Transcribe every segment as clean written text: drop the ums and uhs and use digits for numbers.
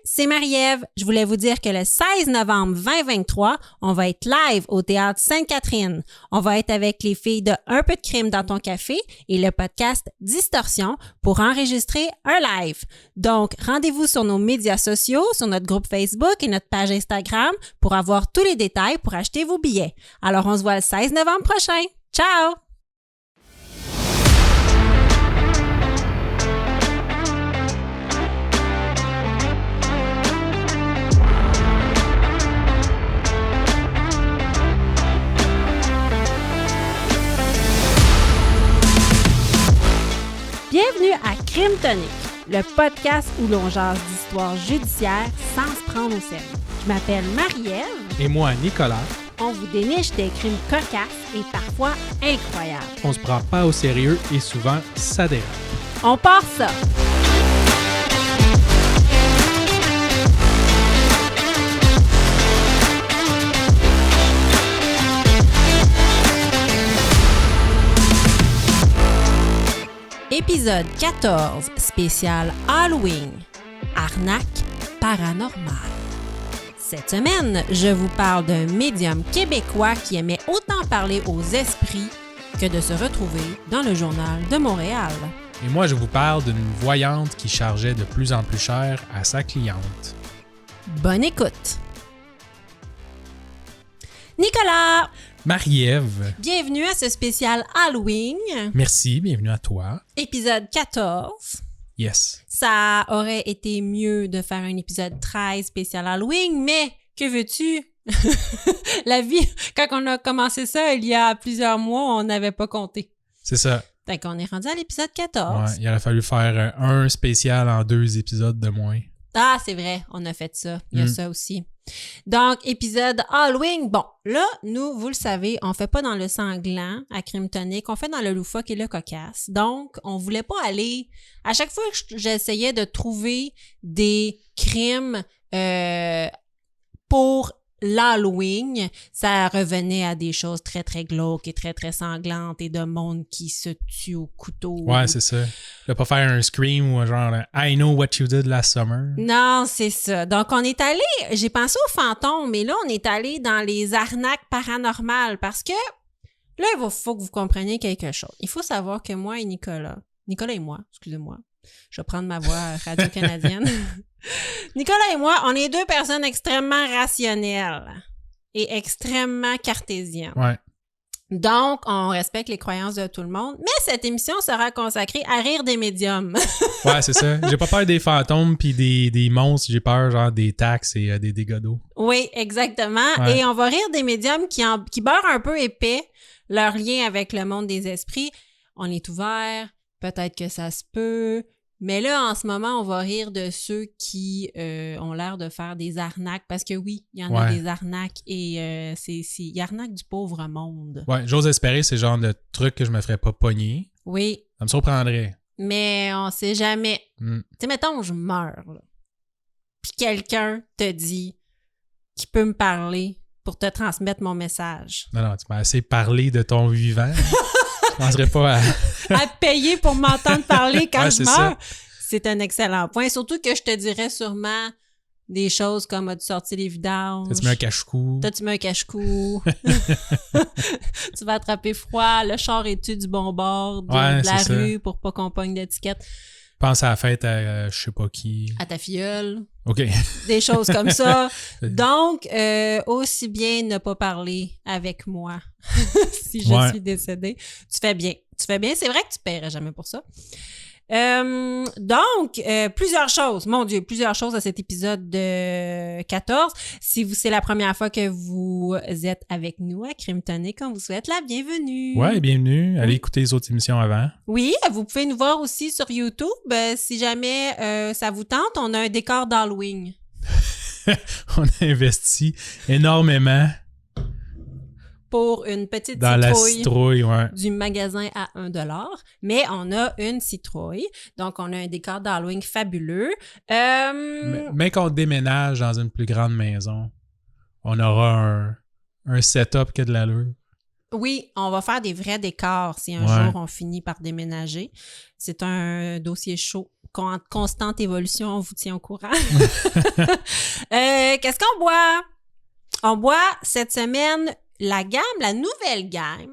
c'est Marie-Ève. Je voulais vous dire que le 16 novembre 2023, on va être live au Théâtre Sainte-Catherine. On va être avec les filles de Un peu de crime dans ton café et le podcast Distorsion pour enregistrer un live. Donc, rendez-vous sur nos médias sociaux, sur notre groupe Facebook et notre page Instagram pour avoir tous les détails pour acheter vos billets. Alors, on se voit le 16 novembre prochain. Ciao! Bienvenue à Crime Tonic, le podcast où l'on jase d'histoires judiciaires sans se prendre au sérieux. Je m'appelle Marie-Ève. Et moi, Nicolas. On vous déniche des crimes cocasses et parfois incroyables. On se prend pas au sérieux et souvent, ça dérape. On part ça! Épisode 14, spécial Halloween. Arnaque paranormale. Cette semaine, je vous parle d'un médium québécois qui aimait autant parler aux esprits que de se retrouver dans le Journal de Montréal. Et moi, je vous parle d'une voyante qui chargeait de plus en plus cher à sa cliente. Bonne écoute! Nicolas! Marie-Ève. Bienvenue à ce spécial Halloween. Merci, bienvenue à toi. Épisode 14. Yes. Ça aurait été mieux de faire un épisode 13 spécial Halloween, mais que veux-tu? La vie, quand on a commencé ça il y a plusieurs mois, on n'avait pas compté. C'est ça. Fait qu'on est rendu à l'épisode 14. Ouais, il aurait fallu faire un spécial en 2 épisodes de moins. Ah, c'est vrai, on a fait ça. Il y a ça aussi. Donc, épisode Halloween. Bon, là, nous, vous le savez, on fait pas dans le sanglant à Crime Tonic, on fait dans le loufoque et le cocasse. Donc, on voulait pas aller... À chaque fois que j'essayais de trouver des crimes pour l'Halloween, ça revenait à des choses très, très glauques et très, très sanglantes et de monde qui se tue au couteau. Ouais, c'est ça. Ne pas faire un scream ou genre « I know what you did last summer ». Non, c'est ça. Donc, on est allé... J'ai pensé aux fantômes, mais là, on est allé dans les arnaques paranormales parce que là, il faut que vous compreniez quelque chose. Il faut savoir que moi et Nicolas et moi, excusez-moi, je vais prendre ma voix radio-canadienne. Nicolas et moi, on est 2 personnes extrêmement rationnelles et extrêmement cartésiennes. Ouais. Donc, on respecte les croyances de tout le monde, mais cette émission sera consacrée à rire des médiums. Ouais, c'est ça. J'ai pas peur des fantômes puis des monstres, j'ai peur genre des taxes et des dégâts d'eau. Oui, exactement. Ouais. Et on va rire des médiums qui beurrent un peu épais leur lien avec le monde des esprits. On est ouvert, peut-être que ça se peut. Mais là, en ce moment, on va rire de ceux qui ont l'air de faire des arnaques. Parce que oui, il y en a des arnaques et il arnaque du pauvre monde. Ouais, j'ose espérer c'est le genre de truc que je me ferais pas pogner. Oui. Ça me surprendrait. Mais on sait jamais. Tu sais, mettons, je meurs, là. Puis quelqu'un te dit qu'il peut me parler pour te transmettre mon message. Non, tu m'as assez parlé de ton vivant. Je penserais pas à payer pour m'entendre parler quand je meurs. Ça. C'est un excellent point. Surtout que je te dirais sûrement des choses comme as-tu sorti les vidanges? T'as-tu mis un cache-cou? T'as-tu mis un cache-cou? Tu vas attraper froid. Le char est-tu du bon bord de la rue pour pas qu'on pogne d'étiquette? Pense à la fête à je sais pas qui. À ta filleule. OK. Des choses comme ça. Donc, aussi bien ne pas parler avec moi si je suis décédée. Tu fais bien. C'est vrai que tu paierais jamais pour ça. Donc, plusieurs choses. Mon Dieu, plusieurs choses à cet épisode de 14. Si c'est la première fois que vous êtes avec nous à Crime Tonic, on vous souhaite la bienvenue. Ouais, bienvenue. Allez écouter les autres émissions avant. Oui, vous pouvez nous voir aussi sur YouTube. Si jamais ça vous tente, on a un décor d'Halloween. On a investi énormément pour une petite dans citrouille, la citrouille, ouais. Du magasin à 1$. Mais on a une citrouille. Donc, on a un décor d'Halloween fabuleux. Mais qu'on déménage dans une plus grande maison, on aura un setup qui a de l'allure. Oui, on va faire des vrais décors si un jour on finit par déménager. C'est un dossier chaud constante évolution, on vous tient au courant. Qu'est-ce qu'on boit? On boit cette semaine la nouvelle gamme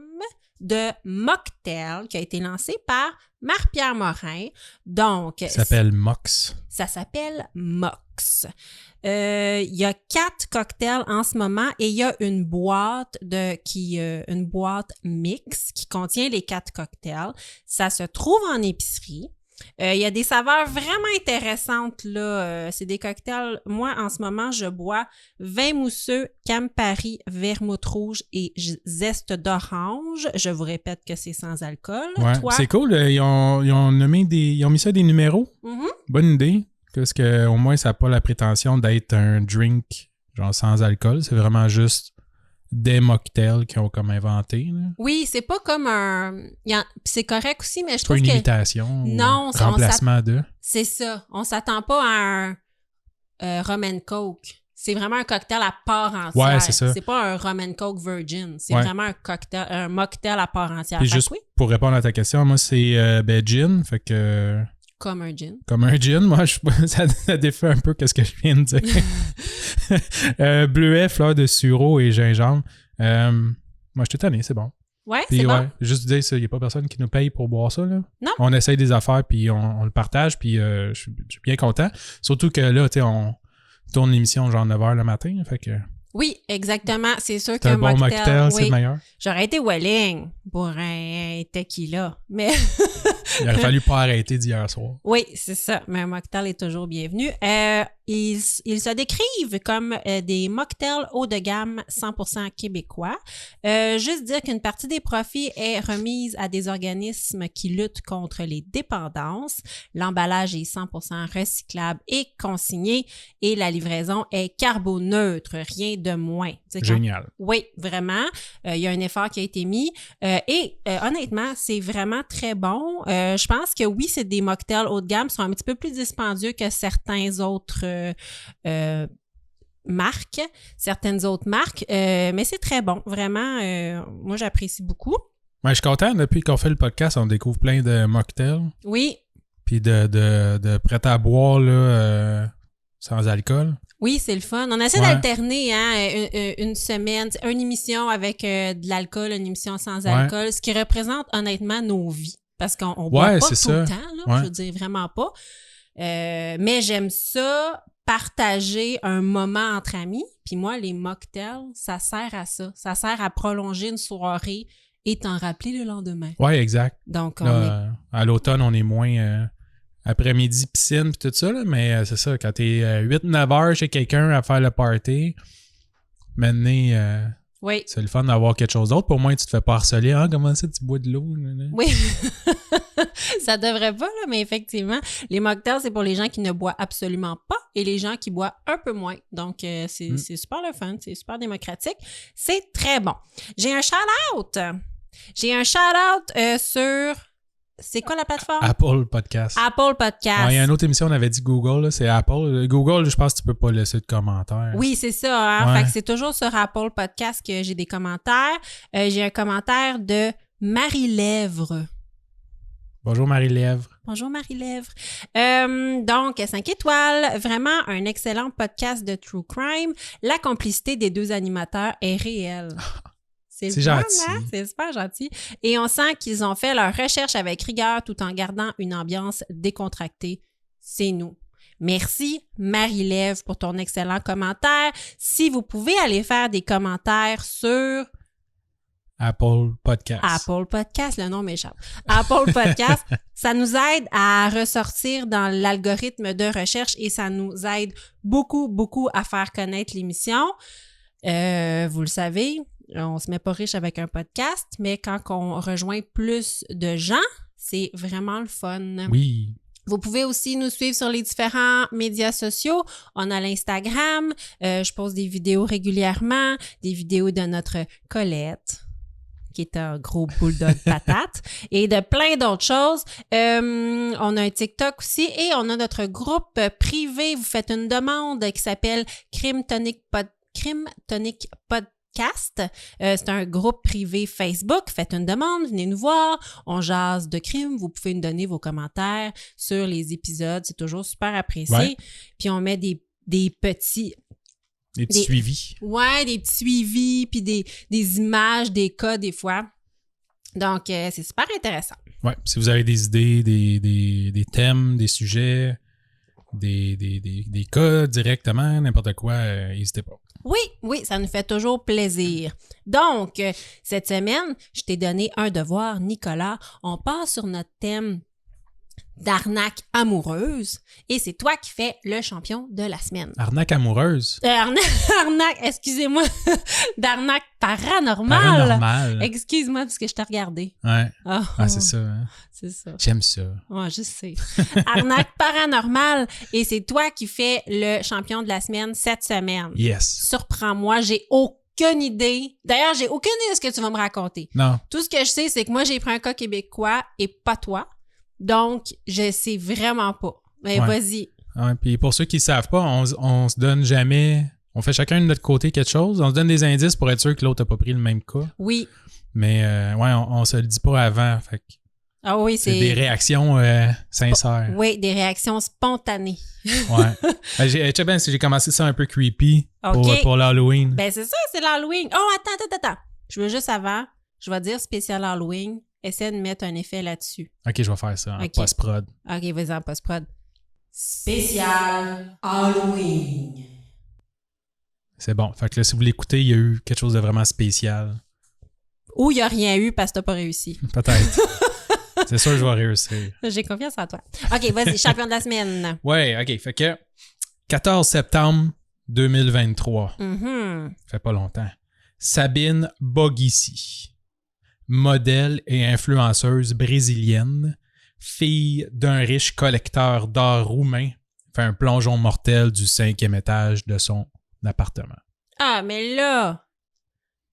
de mocktail qui a été lancée par Marc-Pierre Morin. Donc, Ça s'appelle Mox. Ça s'appelle Mox. Il y a 4 cocktails en ce moment et il y a une boîte mix qui contient les 4 cocktails. Ça se trouve en épicerie. Il y a des saveurs vraiment intéressantes, là. C'est des cocktails. Moi, en ce moment, je bois vin mousseux, Campari, vermouth rouge et zeste d'orange. Je vous répète que c'est sans alcool. Ouais, Toi? c'est cool. Ils ont mis ça des numéros. Mm-hmm. Bonne idée. Parce que au moins, ça n'a pas la prétention d'être un drink genre sans alcool. C'est vraiment juste des mocktails qu'ils ont comme inventé. Là. Oui, c'est pas comme c'est correct aussi, mais je C'est trouve pas une que... imitation Non, ou remplacement de. C'est ça. On s'attend pas à un rum and coke. C'est vraiment un cocktail à part entière. Ouais, c'est ça. C'est pas un rum and coke virgin. C'est Ouais. vraiment un mocktail à part entière. Puis juste pour répondre à ta question, moi, c'est gin. Fait que... Comme un gin. Comme un gin, moi, ça défait un peu ce que je viens de dire. Bleuet, fleur de sureau et gingembre. Moi, je suis tanné, c'est bon. Ouais, Puis, c'est bon. juste dire, il n'y a pas personne qui nous paye pour boire ça. Là. Non. On essaye des affaires, puis on le partage, puis je suis bien content. Surtout que là, tu sais, on tourne l'émission genre 9h le matin. Fait que Oui, exactement. C'est sûr c'est qu'un un bon mocktail, c'est oui. le meilleur. J'aurais été Welling pour un tequila, mais... Il aurait fallu pas arrêter d'hier soir. Oui, c'est ça. Mais un mocktail est toujours bienvenu. Ils se décrivent comme des mocktails haut de gamme 100% québécois. Juste dire qu'une partie des profits est remise à des organismes qui luttent contre les dépendances. L'emballage est 100% recyclable et consigné et la livraison est carboneutre, rien de moins. Génial. Oui, vraiment. Il y a un effort qui a été mis. Et honnêtement, c'est vraiment très bon. Je pense que oui, c'est des mocktails haut de gamme, sont un petit peu plus dispendieux que certaines autres marques, mais c'est très bon. Vraiment, moi, j'apprécie beaucoup. Ouais, je suis content. Depuis qu'on fait le podcast, on découvre plein de mocktails. Oui. Puis de prêt à boire là, sans alcool. Oui, c'est le fun. On essaie d'alterner une semaine, une émission avec de l'alcool, une émission sans alcool, ce qui représente honnêtement nos vies. Parce qu'on boit pas tout le temps, là, je veux dire vraiment pas. Mais j'aime ça, partager un moment entre amis. Puis moi, les mocktails, ça sert à ça. Ça sert à prolonger une soirée et t'en rappeler le lendemain. Oui, exact. Donc, à l'automne, on est moins après-midi, piscine puis tout ça, là, mais c'est ça, quand t'es 8-9 heures chez quelqu'un à faire le party, maintenant... oui. C'est le fun d'avoir quelque chose d'autre. Pour moi, tu te fais pas harceler. Ah, comment ça, tu bois de l'eau? Oui. Ça devrait pas, là, mais effectivement, les mocktails, c'est pour les gens qui ne boivent absolument pas et les gens qui boivent un peu moins. Donc, c'est super le fun. C'est super démocratique. C'est très bon. J'ai un shout-out. Sur... C'est quoi la plateforme? Apple Podcast. Apple Podcast. Il y a une autre émission, on avait dit Google, là, c'est Apple. Google, je pense que tu peux pas laisser de commentaires. Oui, c'est ça. Hein? Fait que c'est toujours sur Apple Podcast que j'ai des commentaires. J'ai un commentaire de Marie-Lèvre. Bonjour Marie-Lèvre. Bonjour Marie-Lèvre. Donc, 5 étoiles. Vraiment un excellent podcast de True Crime. La complicité des 2 animateurs est réelle. C'est gentil. Hein? C'est super gentil. Et on sent qu'ils ont fait leur recherche avec rigueur tout en gardant une ambiance décontractée. C'est nous. Merci Marie-Lèvre pour ton excellent commentaire. Si vous pouvez aller faire des commentaires sur... Apple Podcast. Apple Podcast, le nom m'échappe. Apple Podcast, ça nous aide à ressortir dans l'algorithme de recherche et ça nous aide beaucoup, beaucoup à faire connaître l'émission. Vous le savez, on se met pas riche avec un podcast, mais quand on rejoint plus de gens, c'est vraiment le fun. Oui. Vous pouvez aussi nous suivre sur les différents médias sociaux. On a l'Instagram. Je pose des vidéos régulièrement, des vidéos de notre Colette, qui est un gros bulldog patate, et de plein d'autres choses. On a un TikTok aussi et on a notre groupe privé. Vous faites une demande qui s'appelle Crime Tonic Podcast. Cast. C'est un groupe privé Facebook. Faites une demande, venez nous voir. On jase de crimes. Vous pouvez nous donner vos commentaires sur les épisodes. C'est toujours super apprécié. Ouais. Puis on met des petits... Des petits suivis. Ouais, des petits suivis, puis des images, des cas des fois. Donc, c'est super intéressant. Ouais, si vous avez des idées, des thèmes, des sujets, des cas directement, n'importe quoi, n'hésitez pas. Oui, ça nous fait toujours plaisir. Donc, cette semaine, je t'ai donné un devoir, Nicolas. On part sur notre thème d'arnaque amoureuse et c'est toi qui fais le champion de la semaine. Arnaque amoureuse? Arnaque, excusez-moi, d'arnaque paranormale. Paranormal. Excuse-moi parce que je t'ai regardé. Ouais. Oh, C'est ça. Hein? C'est ça. J'aime ça. Ouais, je sais. Arnaque paranormale et c'est toi qui fais le champion de la semaine cette semaine. Yes. Surprends-moi, j'ai aucune idée. D'ailleurs, j'ai aucune idée de ce que tu vas me raconter. Non. Tout ce que je sais, c'est que moi, j'ai pris un cas québécois et pas toi. Donc, je sais vraiment pas. Mais Ouais. vas-y. Ouais, puis pour ceux qui ne savent pas, on se donne jamais... On fait chacun de notre côté quelque chose. On se donne des indices pour être sûr que l'autre n'a pas pris le même cas. Oui. Mais ouais, on se le dit pas avant. Fait que Ah oui, c'est des réactions sincères. Oui, des réactions spontanées. Ouais. J'ai commencé ça un peu creepy OK. pour l'Halloween. Ben, c'est ça, c'est l'Halloween. Oh, attends. Je veux juste avant, je vais dire spécial Halloween. Essaie de mettre un effet là-dessus. OK, je vais faire ça en OK. post-prod. OK, vas-y en post-prod. Spécial Halloween. C'est bon. Fait que là, si vous l'écoutez, il y a eu quelque chose de vraiment spécial. Ou il n'y a rien eu parce que t'as pas réussi. Peut-être. C'est sûr que je vais réussir. J'ai confiance en toi. OK, vas-y, champion de la semaine. Ouais, OK. Fait que 14 septembre 2023. Fait pas longtemps. Sabine Bogissi, modèle et influenceuse brésilienne, fille d'un riche collecteur d'art roumain, fait un plongeon mortel du 5e étage de son appartement. Ah, mais là,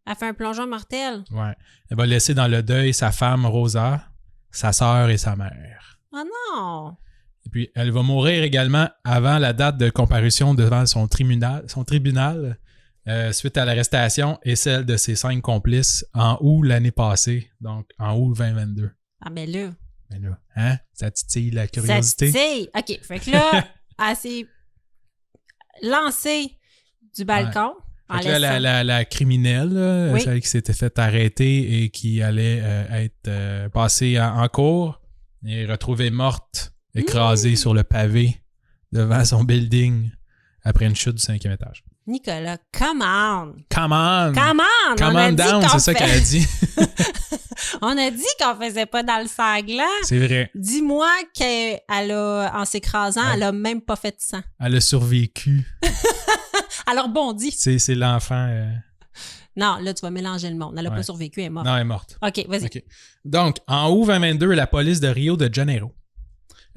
elle fait un plongeon mortel. Ouais. Elle va laisser dans le deuil sa femme Rosa, sa sœur et sa mère. Oh non! Et puis, elle va mourir également avant la date de comparution devant son tribunal suite à l'arrestation et celle de ses 5 complices en août l'année passée, donc en août 2022. Ah, mais là... Mais là, hein? Ça titille la curiosité. Ça titille. OK, fait que là, elle s'est lancée du balcon. En Fait que là, laissant... la criminelle, là, Oui. celle qui s'était fait arrêter et qui allait être passée en cours, est retrouvée morte, écrasée sur le pavé devant son building après une chute du 5e étage. Nicolas, come on! Come on! Come on! Come On a on dit down, qu'on c'est ça qu'elle a dit. On a dit qu'on faisait pas dans le sanglant. C'est vrai. Dis-moi qu'elle a, en s'écrasant, Ouais. elle a même pas fait de sang. Elle a survécu. Elle a rebondi. C'est l'enfant. Non, là, tu vas mélanger le monde. Elle a Ouais. pas survécu, elle est morte. Non, elle est morte. OK, vas-y. OK. Donc, en août 2022, la police de Rio de Janeiro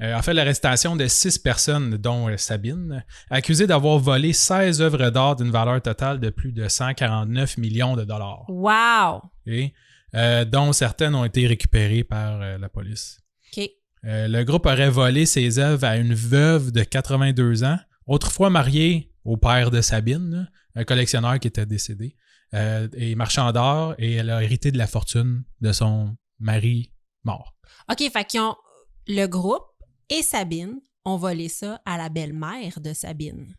a fait l'arrestation de 6 personnes, dont Sabine, accusées d'avoir volé 16 œuvres d'art d'une valeur totale de plus de 149 millions de dollars. Wow! Et, dont certaines ont été récupérées par la police. OK. Le groupe aurait volé ces œuvres à une veuve de 82 ans, autrefois mariée au père de Sabine, là, un collectionneur qui était décédé, et marchand d'art, et elle a hérité de la fortune de son mari mort. OK, fait qu'ils ont... Le groupe et Sabine ont volé ça à la belle-mère de Sabine.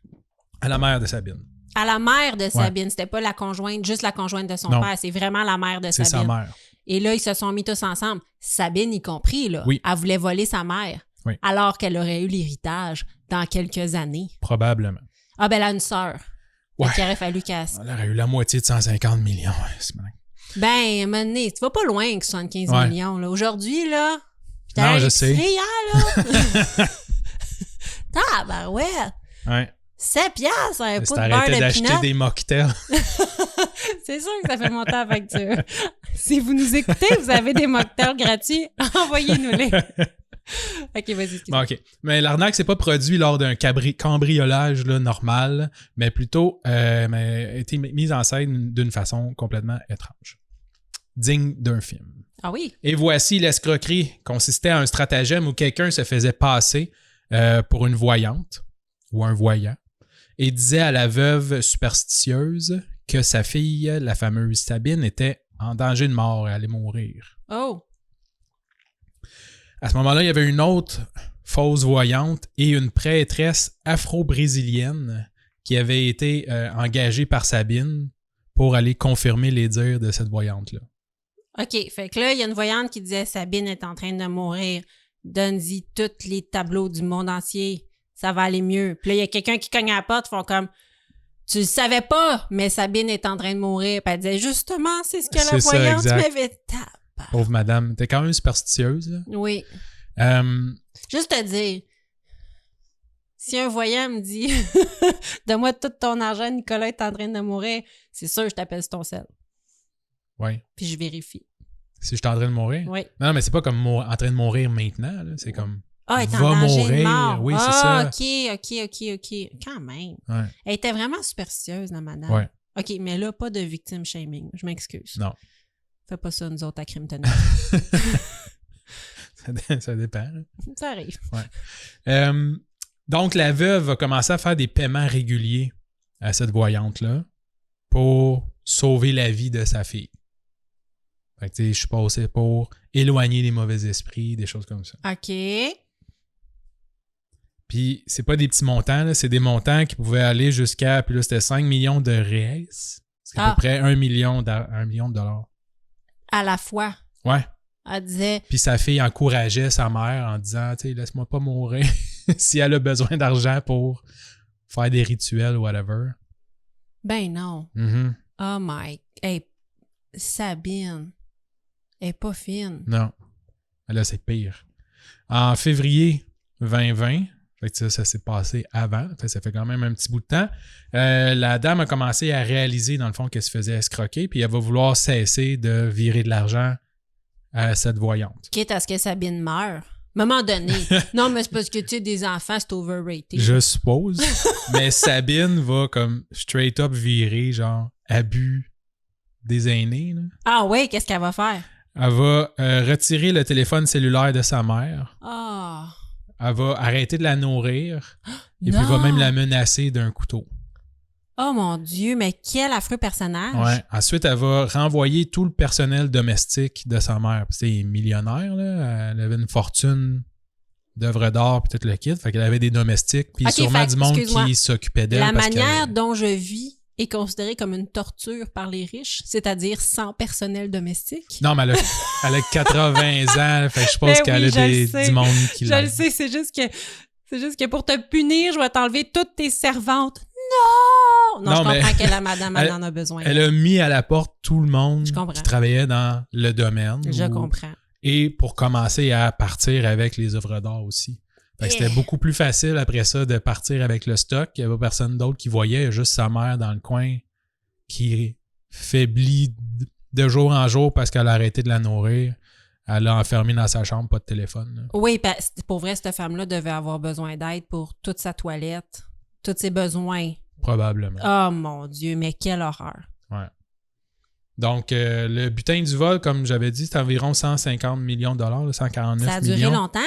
À la mère de Sabine. À la mère de Sabine. C'était pas la conjointe, juste la conjointe de son Non. père. C'est vraiment la mère de C'est Sabine. sa mère. Et là, ils se sont mis tous ensemble. Sabine y compris, là. Oui. Elle voulait voler sa mère. Oui. Alors qu'elle aurait eu l'héritage dans quelques années. Probablement. Ah, ben elle a une sœur. Ouais. Il aurait fallu qu'elle... Elle aurait eu la moitié de 150 millions. Ouais, c'est malin. Ben, à un moment donné, tu vas pas loin que 75 Ouais. millions, là. Aujourd'hui, là... j'étais Non, à je sais. l'épicerie hier, là. Tabarouette! Ouais. 7 piastres, un pot C'est de beurre arrêté de d'acheter peanut. des mocktails. C'est sûr que ça fait monter la facture. Si vous nous écoutez, vous avez des mocktails gratuits, envoyez-nous-les. OK, vas-y. excuse. Bon, OK. Mais l'arnaque, c'est pas produit lors d'un cambriolage là, normal, mais plutôt a été mise en scène d'une façon complètement étrange. Digne d'un film. Ah oui? Et voici l'escroquerie consistait à un stratagème où quelqu'un se faisait passer pour une voyante ou un voyant et disait à la veuve superstitieuse que sa fille, la fameuse Sabine, était en danger de mort, elle allait mourir. Oh! À ce moment-là, il y avait une autre fausse voyante et une prêtresse afro-brésilienne qui avait été engagée par Sabine pour aller confirmer les dires de cette voyante-là. OK, fait que là, il y a une voyante qui disait « Sabine est en train de mourir. Donne-y tous les tableaux du monde entier. Ça va aller mieux. » Puis là, il y a quelqu'un qui cogne à la porte, font comme « Tu le savais pas, mais Sabine est en train de mourir. » Puis elle disait « Justement, c'est ce que la voyante m'avait... » Pauvre madame, t'es quand même superstitieuse, là. Oui. Juste te dire, si un voyant me dit « Donne-moi tout ton argent, Nicolas est en train de mourir. » C'est sûr, je t'appelle sur ton sel. Oui. Puis je vérifie. Si je suis en train de mourir? Oui. Non, mais c'est pas comme en train de mourir maintenant, là. C'est comme... Ah, elle est va en danger mourir. de mort. Oui, c'est ça. OK. Quand même. Ouais. Elle était vraiment superstitieuse, la madame. Ouais. OK, mais là, pas de victim shaming. Je m'excuse. Non. Fais pas ça, nous autres, à Crime Tonic. Ça dépend. Là. Ça arrive. Ouais. Donc, la veuve va commencer à faire des paiements réguliers à cette voyante-là pour sauver la vie de sa fille. Fait que, tu sais, je suis passé pour éloigner les mauvais esprits, des choses comme ça. OK. Puis, c'est pas des petits montants, là, c'est des montants qui pouvaient aller jusqu'à, puis là, c'était 5 millions de reais. C'est à peu près 1 million de dollars. À la fois. Ouais. Elle disait... Puis sa fille encourageait sa mère en disant, tu sais, laisse-moi pas mourir si elle a besoin d'argent pour faire des rituels ou whatever. Ben non. Mm-hmm. Oh my... Hey, Sabine, elle est pas fine. Non. Là, c'est pire. En février 2020, fait que ça s'est passé avant, ça fait quand même un petit bout de temps, la dame a commencé à réaliser, dans le fond, qu'elle se faisait escroquer, puis elle va vouloir cesser de virer de l'argent à cette voyante. Quitte à ce que Sabine meure. À un moment donné. Non, mais c'est parce que, tu sais, des enfants, c'est overrated. Je suppose. Mais Sabine va comme straight up virer, genre, abus des aînés. Là. Ah ouais, qu'est-ce qu'elle va faire? Elle va retirer le téléphone cellulaire de sa mère. Ah. Elle va arrêter de la nourrir. Et Non. puis va même la menacer d'un couteau. Oh mon Dieu, mais quel affreux personnage. Ouais. Ensuite, elle va renvoyer tout le personnel domestique de sa mère. C'est millionnaire, là. Elle avait une fortune d'œuvres d'art puis tout le kit. Fait qu'elle avait des domestiques puis sûrement du monde qui s'occupait d'elle. La manière dont je vis est considérée comme une torture par les riches, c'est-à-dire sans personnel domestique. Non, mais elle a 80 ans. Fait que je pense qu'elle a du monde qui l'aide. Je le sais, c'est juste que pour te punir, je vais t'enlever toutes tes servantes. Non! Non, je comprends que la madame, elle en a besoin. Elle a mis à la porte tout le monde qui travaillait dans le domaine. Je comprends. Et pour commencer à partir avec les œuvres d'art aussi. Fait que c'était beaucoup plus facile après ça de partir avec le stock. Il n'y avait personne d'autre qui voyait. Il y a juste sa mère dans le coin qui faiblit de jour en jour parce qu'elle a arrêté de la nourrir. Elle l'a enfermée dans sa chambre, pas de téléphone. Là. Oui, pour vrai, cette femme-là devait avoir besoin d'aide pour toute sa toilette, tous ses besoins. Probablement. Oh mon Dieu, mais quelle horreur. Ouais. Donc, le butin du vol, comme j'avais dit, c'est environ 150 millions de dollars, 149 millions. Ça a duré longtemps?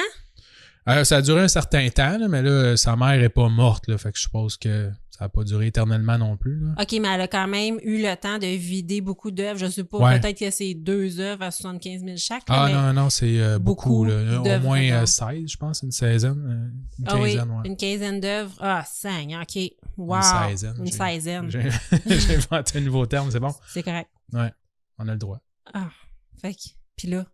Ça a duré un certain temps, là, mais là, sa mère n'est pas morte, là, fait que je suppose que ça n'a pas duré éternellement non plus. Là. OK, mais elle a quand même eu le temps de vider beaucoup d'œuvres. Je ne sais pas, peut-être que c'est 2 œuvres à 75 000 chaque. Là, ah non, c'est beaucoup. Là. Au moins 16, je pense, une quinzaine. Oui, une quinzaine d'œuvres. Ah, Seigneur, OK. Wow. Une seizaine. J'ai inventé un nouveau terme, c'est bon? C'est correct. Ouais, on a le droit. Ah, fait que, puis là?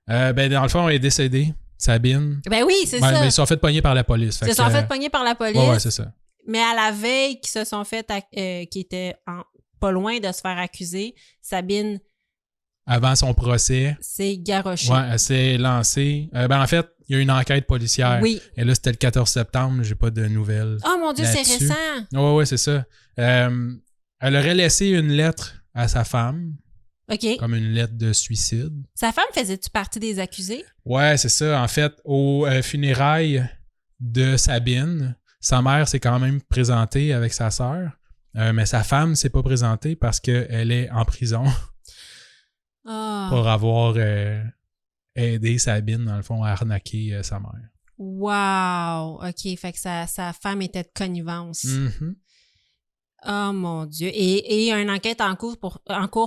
Dans le fond, elle est décédée. Sabine. Ben oui, c'est ça. Mais ils se sont fait pogner par la police. Ils se sont fait pogner par la police. Ouais, c'est ça. Mais à la veille qu'ils se sont fait, qui étaient pas loin de se faire accuser, Sabine... Avant son procès... s'est garochée. Ouais, elle s'est lancée. En fait, il y a eu une enquête policière. Oui. Et là, c'était le 14 septembre. J'ai pas de nouvelles. Oh mon Dieu, c'est récent. Ouais, c'est ça. Elle aurait laissé une lettre à sa femme. OK. Comme une lettre de suicide. Sa femme faisait-tu partie des accusés? Ouais, c'est ça. En fait, aux funérailles de Sabine, sa mère s'est quand même présentée avec sa sœur, mais sa femme s'est pas présentée parce qu'elle est en prison pour avoir aidé Sabine, dans le fond, à arnaquer sa mère. Wow! OK, fait que sa femme était de connivence. Mm-hmm. Oh mon Dieu. Et une enquête en cours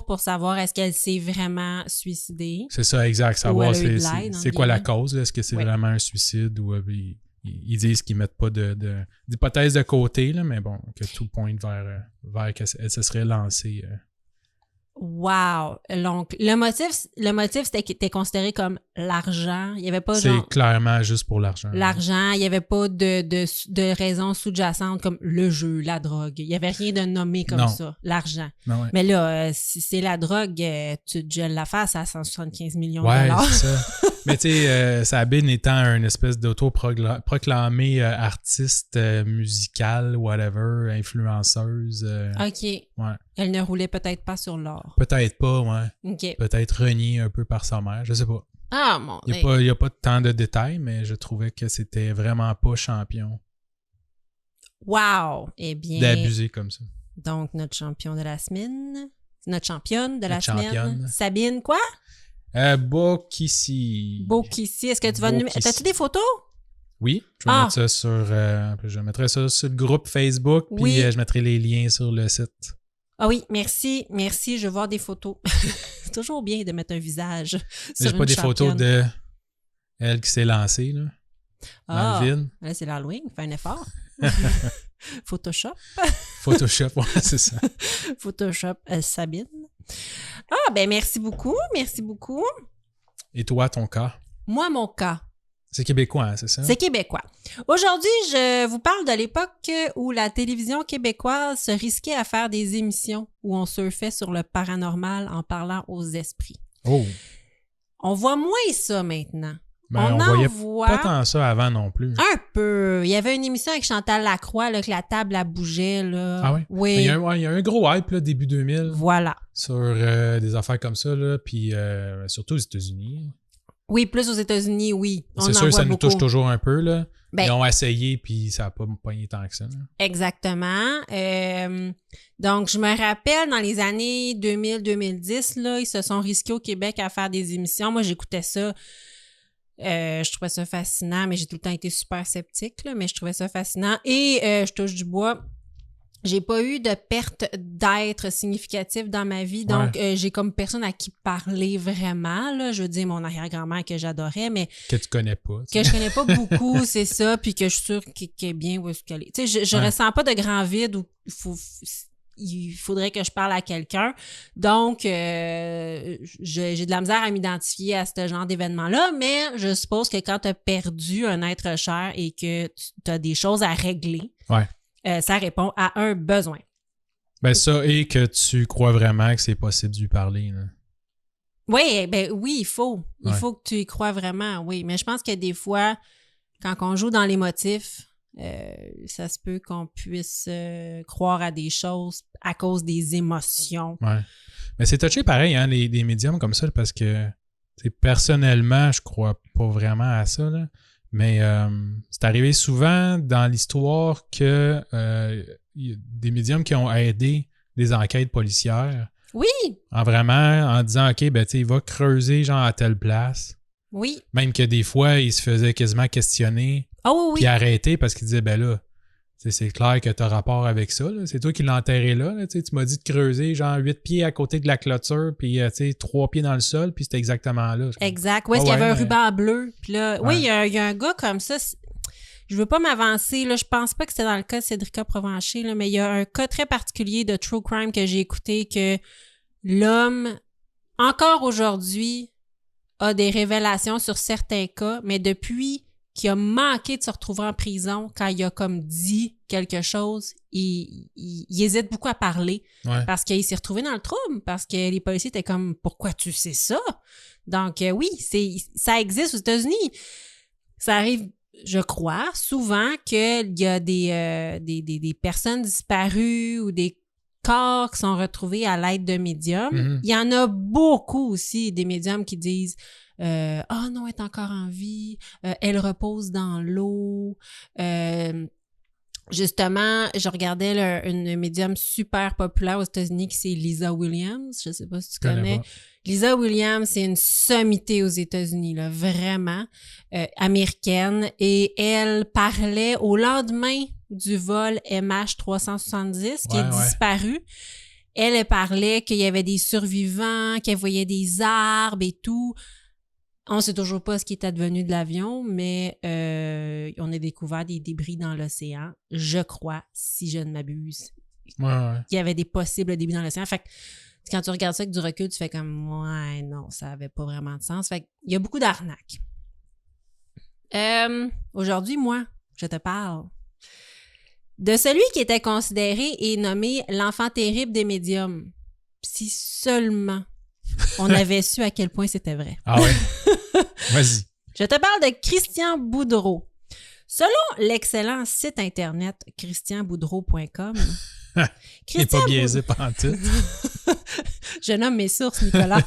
pour savoir est-ce qu'elle s'est vraiment suicidée. C'est ça, exact. Savoir elle a eu de l'aide, c'est quoi la guillemets. cause. Là. Est-ce que c'est Oui. vraiment un suicide ou ils disent qu'ils mettent pas d'hypothèse de côté, là, mais bon, que tout pointe vers qu'elle se serait lancée. Wow! Donc, le motif c'était considéré comme l'argent. Il n'y avait pas C'est genre clairement juste pour l'argent. l'argent, il n'y avait pas de raison sous-jacente comme le jeu, la drogue. Il n'y avait rien de nommé comme Non. ça, l'argent. Non, ouais. Mais là, si c'est la drogue, tu te gèles la face à 175 millions de Ouais, dollars. c'est ça. Mais tu sais, Sabine étant une espèce d'auto-proclamée artiste musicale, whatever, influenceuse. OK. Ouais. Elle ne roulait peut-être pas sur l'or. Peut-être pas, ouais. OK. Peut-être reniée un peu par sa mère, je sais pas. Ah, mon Il Dieu. n'y a pas tant de détails, mais je trouvais que c'était vraiment pas champion Wow! Eh bien, d'abuser comme ça. donc notre champion de la semaine, notre championne de la Notre semaine, championne. Sabine quoi? Bokissi. Bokissi. Est-ce que tu vas... Bokissi. T'as-tu des photos? Oui, je mettrai ça sur le groupe Facebook, puis Oui. je mettrai les liens sur le site. Ah oui, merci, je veux voir des photos. C'est toujours bien de mettre un visage sur J'ai une pas des championne. photos de elle qui s'est lancée, là, dans le vide. Là, c'est l'Halloween, fais un effort. Photoshop. Photoshop, ouais, c'est ça. Photoshop Sabine. Ah, ben merci beaucoup. Et toi, ton cas? Moi, mon cas, C'est québécois, hein, c'est ça? c'est québécois. Aujourd'hui, je vous parle de l'époque où la télévision québécoise se risquait à faire des émissions où on surfait sur le paranormal en parlant aux esprits. Oh! On voit moins ça maintenant. Ben, on en voyait voit pas tant ça avant non plus. un peu. Il y avait une émission avec Chantal Lacroix, là, que la table, elle bougeait. Là. Ah oui? Oui. Il y a un gros hype, là, début 2000, Voilà. sur des affaires comme ça, là, puis surtout aux États-Unis. Oui, plus aux États-Unis, oui. On C'est en sûr que voit ça nous beaucoup. touche toujours un peu, là. Ben, Ils ont essayé, puis ça n'a pas pogné tant que ça. Là. Exactement. Donc, je me rappelle, dans les années 2000-2010, là, ils se sont risqués au Québec à faire des émissions. Moi, j'écoutais ça. Je trouvais ça fascinant, mais j'ai tout le temps été super sceptique, là, mais je trouvais ça fascinant. Et je touche du bois. J'ai pas eu de perte d'être significative dans ma vie, donc j'ai comme personne à qui parler vraiment. Là. Je veux dire, mon arrière-grand-mère que j'adorais, mais Que tu connais pas. que je connais pas beaucoup, c'est ça, puis que je suis sûre qu'elle est bien où est-ce qu'elle est. Tu sais, je ressens pas de grand vide où il faudrait que je parle à quelqu'un. Donc, j'ai de la misère à m'identifier à ce genre d'événement-là, mais je suppose que quand tu as perdu un être cher et que tu as des choses à régler, ça répond à un besoin. Ben ça, et que tu crois vraiment que c'est possible de lui parler. Là. Oui, ben oui, il faut. Il Ouais. faut que tu y crois vraiment, oui. Mais je pense que des fois, quand on joue dans les motifs, ça se peut qu'on puisse croire à des choses à cause des émotions. Ouais. Mais c'est touché pareil, hein, des médiums comme ça, parce que personnellement, je crois pas vraiment à ça. Là. Mais c'est arrivé souvent dans l'histoire que y a des médiums qui ont aidé des enquêtes policières. Oui, En disant, OK, ben tu sais, il va creuser genre à telle place. oui. Même que des fois, il se faisait quasiment questionner Oh oui, puis arrêter parce qu'il disait, ben là, c'est clair que tu as rapport avec ça. Là. C'est toi qui l'as enterré là. Là. Tu m'as dit de creuser genre 8 pieds à côté de la clôture puis 3 pieds dans le sol puis c'était exactement là. exact. Où est-ce qu'il y avait un mais- ruban bleu? Puis là, Ouais. oui, il y a un gars comme ça. Je veux pas m'avancer, là. Je pense pas que c'était dans le cas de Cédrica Provencher, là, mais il y a un cas très particulier de True Crime que j'ai écouté que l'homme, encore aujourd'hui, a des révélations sur certains cas, mais depuis qu'il a manqué de se retrouver en prison, quand il a comme dit quelque chose, il hésite beaucoup à parler Ouais. parce qu'il s'est retrouvé dans le trouble, parce que les policiers étaient comme « Pourquoi tu sais ça? » Donc oui, ça existe aux États-Unis. Ça arrive, je crois, souvent qu'il y a des personnes disparues ou des corps qui sont retrouvés à l'aide de médiums. Mhm. Il y en a beaucoup aussi, des médiums qui disent « Ah non, elle est encore en vie, elle repose dans l'eau. » Justement, je regardais une médium super populaire aux États-Unis qui c'est Lisa Williams. Je sais pas si tu connais. pas. Lisa Williams, c'est une sommité aux États-Unis, là, vraiment américaine. Et elle parlait au lendemain du vol MH370 qui Ouais, est disparu. Elle parlait qu'il y avait des survivants, qu'elle voyait des arbres et tout. On ne sait toujours pas ce qui est advenu de l'avion, mais on a découvert des débris dans l'océan. Je crois, si je ne m'abuse, Ouais. qu'il y avait des possibles débris dans l'océan. Fait que quand tu regardes ça avec du recul, tu fais comme « Ouais, non, ça n'avait pas vraiment de sens. » Fait qu'il y a beaucoup d'arnaques. Aujourd'hui, moi, je te parle de celui qui était considéré et nommé l'enfant terrible des médiums. Si seulement on avait su à quel point c'était vrai. Ah ouais? Vas-y. Je te parle de Christian Boudreau. Selon l'excellent site internet christianboudreau.com, Il n'est pas biaisé pantoute. Je nomme mes sources, Nicolas.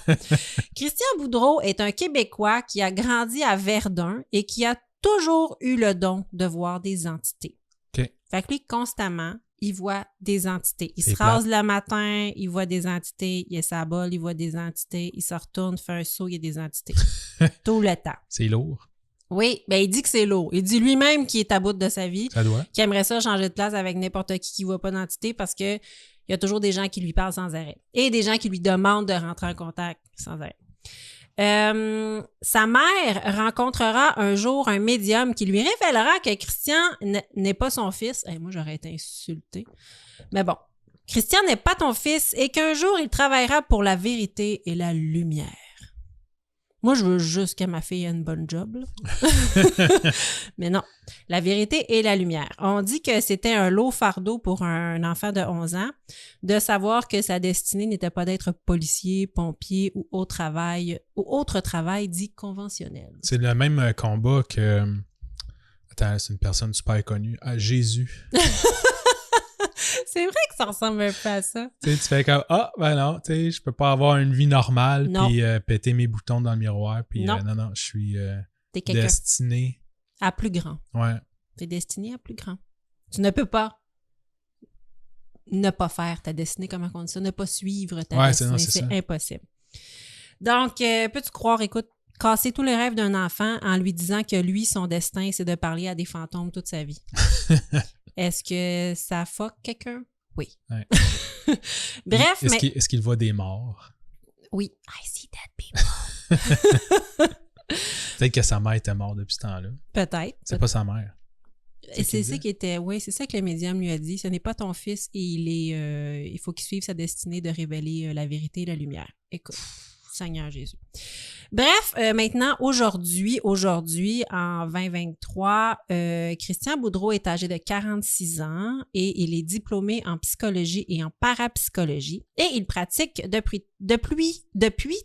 Christian Boudreau est un Québécois qui a grandi à Verdun et qui a toujours eu le don de voir des entités. OK. Fait que lui, constamment, il voit des entités. Il C'est se rase le matin, il voit des entités. Il a sa bolle, il voit des entités. Il se retourne, fait un saut, il y a des entités. Tout le temps. C'est lourd. Oui, ben il dit que c'est lourd. Il dit lui-même qu'il est à bout de sa vie, Ça doit. qu'il aimerait ça changer de place avec n'importe qui voit pas d'entité parce que il y a toujours des gens qui lui parlent sans arrêt. Et des gens qui lui demandent de rentrer en contact sans arrêt. Sa mère rencontrera un jour un médium qui lui révélera que Christian n'est pas son fils. Moi, j'aurais été insultée. Mais bon, Christian n'est pas ton fils et qu'un jour, il travaillera pour la vérité et la lumière. Moi, je veux juste que ma fille ait une bonne job. Mais non, la vérité et la lumière. On dit que c'était un lourd fardeau pour un enfant de 11 ans de savoir que sa destinée n'était pas d'être policier, pompier ou autre travail dit conventionnel. C'est le même combat que... Attends, c'est une personne super connue. Ah, Jésus. C'est vrai que ça ressemble un peu à ça. Tu sais, tu fais comme, ben non, tu sais, je peux pas avoir une vie normale puis péter mes boutons dans le miroir. Puis non, je suis destiné. À plus grand. Ouais. T'es destiné à plus grand. Tu ne peux pas ne pas faire ta destinée, comment on dit ça, ne pas suivre ta destinée. C'est impossible. Donc, peux-tu croire, écoute, casser tous les rêves d'un enfant en lui disant que lui, son destin, c'est de parler à des fantômes toute sa vie. Est-ce que ça fuck quelqu'un? Oui. Ouais. Bref, Est-ce qu'il voit des morts? Oui. I see dead people. Peut-être que sa mère était morte depuis ce temps-là. Peut-être. C'est pas sa mère. C'est ça qui était... Oui, c'est ça que le médium lui a dit. Ce n'est pas ton fils et il faut qu'il suive sa destinée de révéler la vérité et la lumière. Écoute, Seigneur Jésus. Bref, maintenant, aujourd'hui, en 2023, Christian Boudreau est âgé de 46 ans et il est diplômé en psychologie et en parapsychologie et il pratique depuis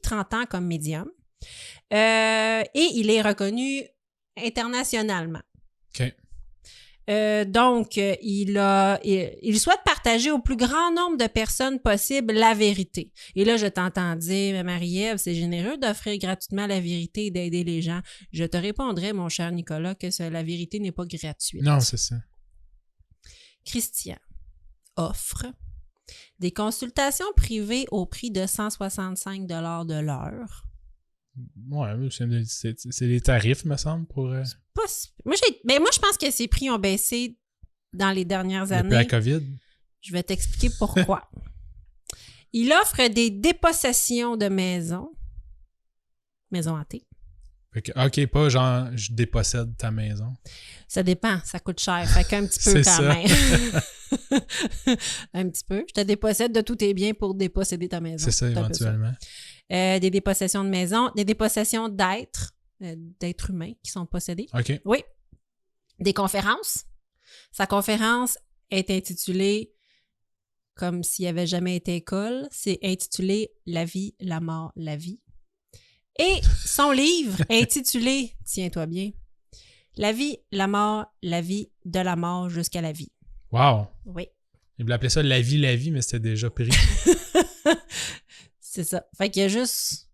30 ans comme médium et il est reconnu internationalement. OK. Donc, il souhaite partager au plus grand nombre de personnes possible la vérité. Et là, je t'entends dire, Marie-Ève, c'est généreux d'offrir gratuitement la vérité et d'aider les gens. Je te répondrai, mon cher Nicolas, que la vérité n'est pas gratuite. Non, c'est ça. Christian offre des consultations privées au prix de 165 $ de l'heure. Ouais, c'est les tarifs, me semble, pour... Moi, je pense que ces prix ont baissé dans les dernières années. Depuis la COVID? Je vais t'expliquer pourquoi. Il offre des dépossessions de maisons hantées. OK, pas genre, je dépossède ta maison. Ça dépend, ça coûte cher. Fait qu'un petit peu quand même. Un petit peu. Je te dépossède de tous tes biens pour déposséder ta maison. C'est ça, éventuellement. Des dépossessions de maisons, des dépossessions d'êtres humains qui sont possédés. OK. Oui. Des conférences. Sa conférence est intitulée, comme s'il n'y avait jamais été école, c'est intitulé « La vie, la mort, la vie ». Et son livre intitulé, tiens-toi bien, « La vie, la mort, la vie, de la mort jusqu'à la vie ». Wow! Oui. Il voulait appeler ça « La vie », mais c'était déjà pris. C'est ça. Fait qu'il a juste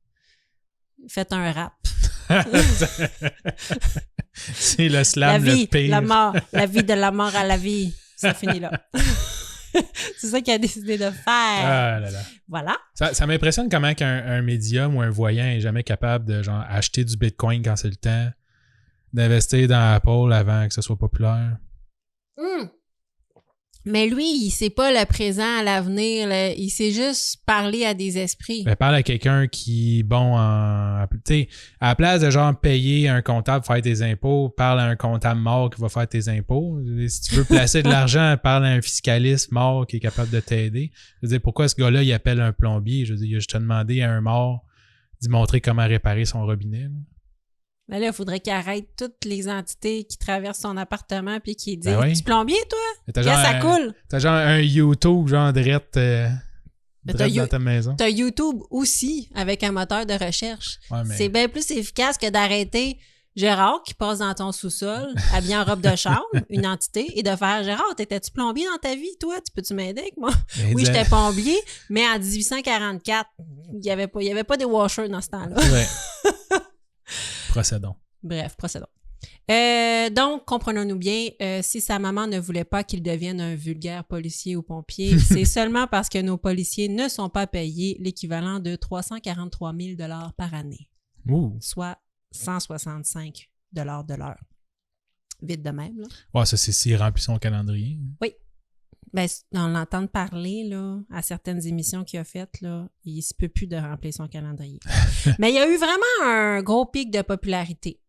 fait un rap. C'est le slam la vie, le pire. La mort, la vie de la mort à la vie. Ça finit là. C'est ça qu'il a décidé de faire. Ah là là. Voilà. Ça m'impressionne comment qu'un médium ou un voyant est jamais capable de genre acheter du Bitcoin quand c'est le temps, d'investir dans Apple avant que ce soit populaire. Mais lui, il sait pas le présent, l'avenir, il sait juste parler à des esprits. Ben, parle à quelqu'un qui, bon, tu sais, à la place de genre payer un comptable pour faire tes impôts, parle à un comptable mort qui va faire tes impôts. Si tu veux placer de l'argent, parle à un fiscaliste mort qui est capable de t'aider. Je veux dire, pourquoi ce gars-là, il appelle un plombier? Je veux dire, il a juste demandé à un mort d'y montrer comment réparer son robinet. Là. Mais là, il faudrait qu'il arrête toutes les entités qui traversent son appartement puis qui disent Ben oui. Tu plombier, toi? T'as Là, genre ça coule. T'as genre un YouTube, genre direct dans ta maison. T'as YouTube aussi avec un moteur de recherche. Ouais, mais... C'est bien plus efficace que d'arrêter Gérard qui passe dans ton sous-sol, habillé en robe de chambre, une entité, et de faire Gérard, t'étais-tu plombier dans ta vie, toi? Tu peux-tu m'aider avec moi? Oui, j'étais plombier, mais en 1844, il y avait pas des washers dans ce temps-là. Ouais. Procédons. Bref, procédons. Donc, comprenons-nous bien, si sa maman ne voulait pas qu'il devienne un vulgaire policier ou pompier, c'est seulement parce que nos policiers ne sont pas payés l'équivalent de 343 000 $ par année. Ouh. Soit 165 $ de l'heure. Vite de même, là. Ouais, ça, c'est s'il remplit son calendrier. Oui. Ben, on l'entend parler, là, à certaines émissions qu'il a faites, là, il se peut plus de remplir son calendrier. Mais il y a eu vraiment un gros pic de popularité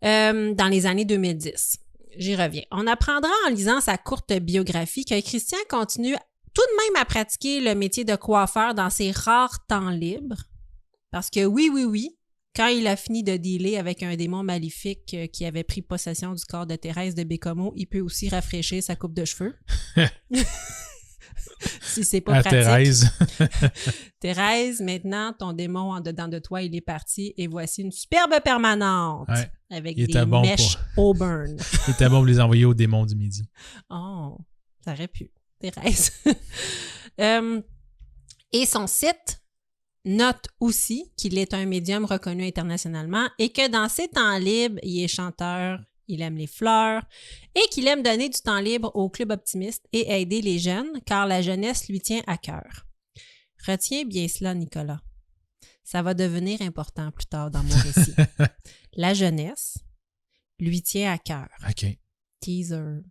dans les années 2010. J'y reviens. On apprendra en lisant sa courte biographie que Christian continue tout de même à pratiquer le métier de coiffeur dans ses rares temps libres. Parce que oui, quand il a fini de dealer avec un démon maléfique qui avait pris possession du corps de Thérèse de Bécomo, il peut aussi rafraîchir sa coupe de cheveux. Si c'est pas pratique. Thérèse. Thérèse, maintenant, ton démon en dedans de toi, il est parti et voici une superbe permanente avec des mèches auburn. Il était bon pour les envoyer aux démons du midi. Oh, ça aurait pu. Thérèse. Et son site note aussi qu'il est un médium reconnu internationalement et que dans ses temps libres, il est chanteur, il aime les fleurs et qu'il aime donner du temps libre au club optimiste et aider les jeunes car la jeunesse lui tient à cœur. Retiens bien cela, Nicolas. Ça va devenir important plus tard dans mon récit. La jeunesse lui tient à cœur. OK. Teaser.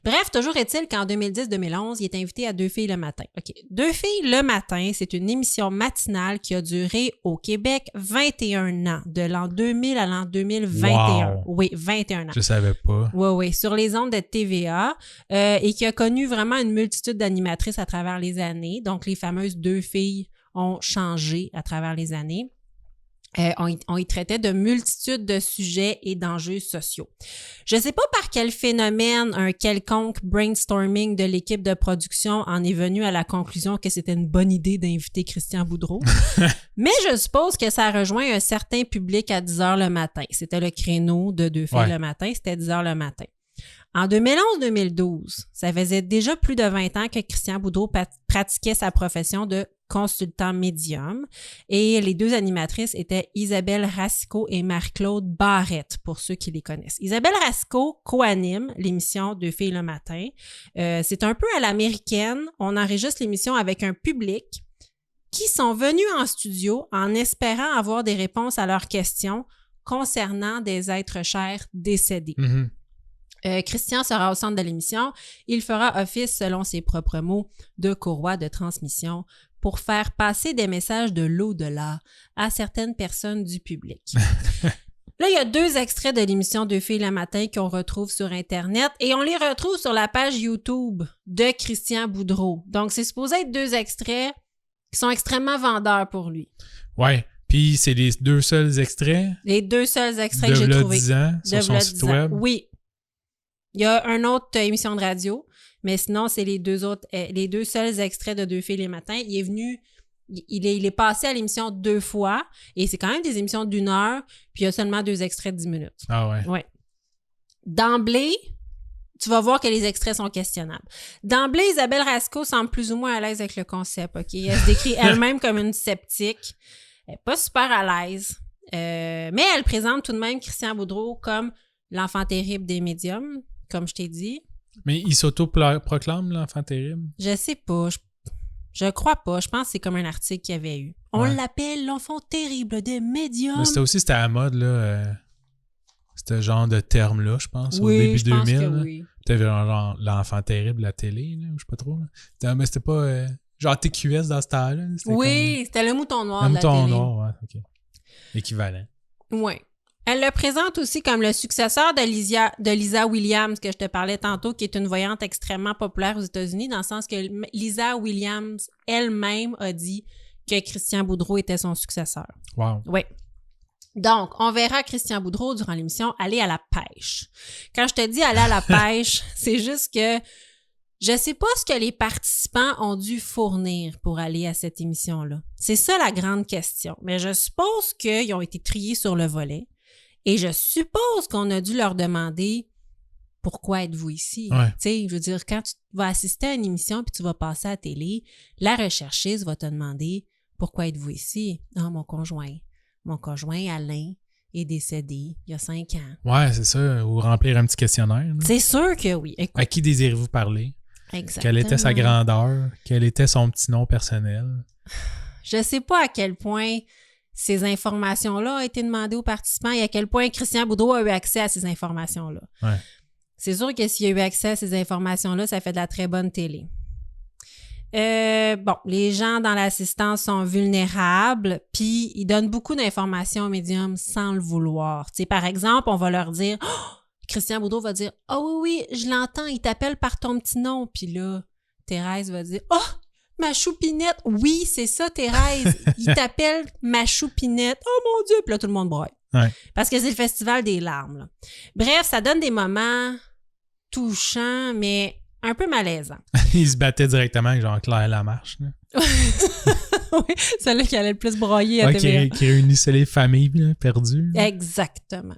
Bref, toujours est-il qu'en 2010-2011, il est invité à Deux filles le matin. OK. Deux filles le matin, c'est une émission matinale qui a duré au Québec 21 ans, de l'an 2000 à l'an 2021. Wow. Oui, 21 ans. Je savais pas. Oui, sur les ondes de TVA et qui a connu vraiment une multitude d'animatrices à travers les années. Donc, les fameuses Deux filles ont changé à travers les années. On y traitait de multitudes de sujets et d'enjeux sociaux. Je ne sais pas par quel phénomène un quelconque brainstorming de l'équipe de production en est venu à la conclusion que c'était une bonne idée d'inviter Christian Boudreau, mais je suppose que ça rejoint un certain public à 10 h le matin. C'était le créneau de Deux filles le matin, c'était 10 h le matin. En 2011-2012, ça faisait déjà plus de 20 ans que Christian Boudreau pratiquait sa profession de consultant médium et les deux animatrices étaient Isabelle Racicot et Marie-Claude Barrette, pour ceux qui les connaissent. Isabelle Racicot co-anime l'émission Deux filles le matin. C'est un peu à l'américaine. On enregistre l'émission avec un public qui sont venus en studio en espérant avoir des réponses à leurs questions concernant des êtres chers décédés. Mm-hmm. Christian sera au centre de l'émission. Il fera office, selon ses propres mots, de courroie de transmission pour faire passer des messages de l'au-delà à certaines personnes du public. Là, il y a 2 extraits de l'émission Deux filles le matin qu'on retrouve sur Internet et on les retrouve sur la page YouTube de Christian Boudreau. Donc, c'est supposé être 2 extraits qui sont extrêmement vendeurs pour lui. Ouais. Puis, c'est les 2 seuls extraits? Les 2 seuls extraits que j'ai trouvés. 10 ans sur son site web? Oui. Il y a une autre émission de radio, mais sinon, c'est les 2 seuls extraits de Deux filles les matins. Il est venu, il est passé à l'émission 2 fois, et c'est quand même des émissions d'1 heure, puis il y a seulement 2 extraits de 10 minutes. Ah ouais? Ouais. D'emblée, tu vas voir que les extraits sont questionnables. D'emblée, Isabelle Racicot semble plus ou moins à l'aise avec le concept, OK? Elle se décrit elle-même comme une sceptique. Elle n'est pas super à l'aise, mais elle présente tout de même Christian Boudreau comme l'enfant terrible des médiums, comme je t'ai dit. Mais il s'auto-proclame, l'enfant terrible? Je sais pas. Je crois pas. Je pense que c'est comme un article qu'il y avait eu. On l'appelle l'enfant terrible des médiums. Mais c'était à la mode, là. C'était genre de terme-là, je pense, au début 2000. Oui. C'était genre l'enfant terrible à la télé, là, je sais pas trop. Là. Mais c'était pas genre TQS dans ce temps-là. Oui, c'était le mouton noir le de la télé. Le mouton noir, ouais, OK. Équivalent. Oui. Elle le présente aussi comme le successeur de Lisa Williams, que je te parlais tantôt, qui est une voyante extrêmement populaire aux États-Unis, dans le sens que Lisa Williams elle-même a dit que Christian Boudreau était son successeur. Wow. Oui. Donc, on verra Christian Boudreau durant l'émission aller à la pêche. Quand je te dis aller à la pêche, c'est juste que je sais pas ce que les participants ont dû fournir pour aller à cette émission-là. C'est ça la grande question. Mais je suppose qu'ils ont été triés sur le volet. Et je suppose qu'on a dû leur demander pourquoi êtes-vous ici? Ouais. Tu sais, je veux dire, quand tu vas assister à une émission puis tu vas passer à la télé, la recherchiste va te demander pourquoi êtes-vous ici? Ah, mon conjoint Alain est décédé il y a 5 ans. Ouais, c'est ça. Ou remplir un petit questionnaire. Là. C'est sûr que oui. Écoute, à qui désirez-vous parler? exactement. Quelle était sa grandeur? Quel était son petit nom personnel? Je sais pas à quel point ces informations-là ont été demandées aux participants et à quel point Christian Boudreau a eu accès à ces informations-là. Ouais. C'est sûr que s'il a eu accès à ces informations-là, ça fait de la très bonne télé. Les gens dans l'assistance sont vulnérables, puis ils donnent beaucoup d'informations aux médiums sans le vouloir. Tu sais, par exemple, on va leur dire Christian Boudreau va dire « Ah oui, je l'entends, il t'appelle par ton petit nom. » Puis là, Thérèse va dire « Oh, ma choupinette! » Oui, c'est ça, Thérèse. Il t'appelle ma choupinette. Oh mon Dieu! Puis là, tout le monde braille. Ouais. Parce que c'est le festival des larmes. Là. Bref, ça donne des moments touchants, mais un peu malaisants. Il se battait directement avec Jean-Claire Lamarche. Là. Oui, celle-là qui allait le plus broyer à TVA. Qui réunissait les familles là, perdues. Là. Exactement.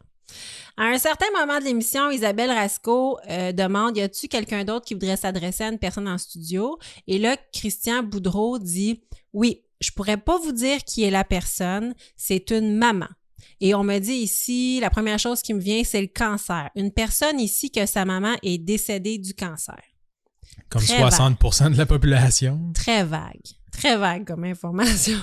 À un certain moment de l'émission, Isabelle Rasco demande « Y a-t-il quelqu'un d'autre qui voudrait s'adresser à une personne en studio? » Et là, Christian Boudreau dit « Oui, je pourrais pas vous dire qui est la personne, c'est une maman. Et on me dit ici, la première chose qui me vient, c'est le cancer. Une personne ici que sa maman est décédée du cancer. » Comme Très 60% vague. De la population. Très vague comme information.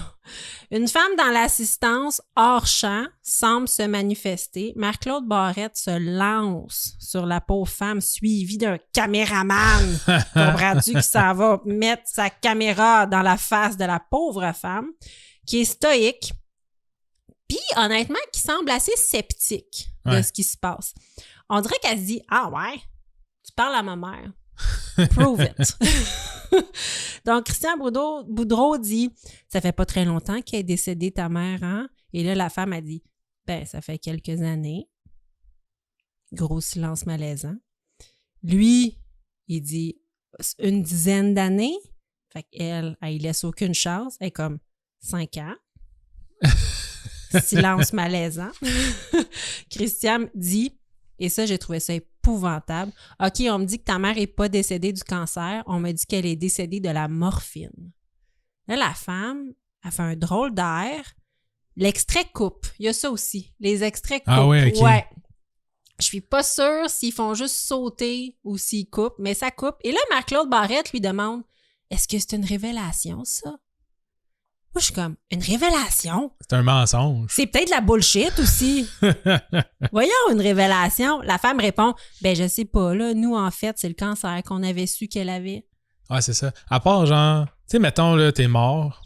Une femme dans l'assistance hors champ semble se manifester. Marc-Claude Barrette se lance sur la pauvre femme suivie d'un caméraman. Comprends-tu qu'il s'en va mettre sa caméra dans la face de la pauvre femme qui est stoïque puis honnêtement qui semble assez sceptique de ce qui se passe. On dirait qu'elle se dit « Ah ouais, tu parles à ma mère. » Prove it. Donc, Christian Boudreau dit « Ça fait pas très longtemps qu'elle est décédée, ta mère, hein? » Et là, la femme a dit « Ben, ça fait quelques années. » Gros silence malaisant. Lui, il dit « Une dizaine d'années. » Fait qu'elle, elle laisse aucune chance. Elle est comme 5 ans. Silence malaisant. Christian dit, et ça, j'ai trouvé ça épouvantable. OK, on me dit que ta mère n'est pas décédée du cancer. On me dit qu'elle est décédée de la morphine. Là, la femme, elle fait un drôle d'air. L'extrait coupe. Il y a ça aussi. Les extraits coupent. Ah ouais, OK. Ouais. Je suis pas sûre s'ils font juste sauter ou s'ils coupent, mais ça coupe. Et là, Marc-Claude Barrette lui demande, est-ce que c'est une révélation, ça? Moi, je suis comme, une révélation? C'est un mensonge. C'est peut-être la bullshit aussi. Voyons, une révélation. La femme répond, ben je sais pas, là. Nous, en fait, c'est le cancer qu'on avait su qu'elle avait. Ah, c'est ça. À part, genre, tu sais, mettons, là, t'es mort,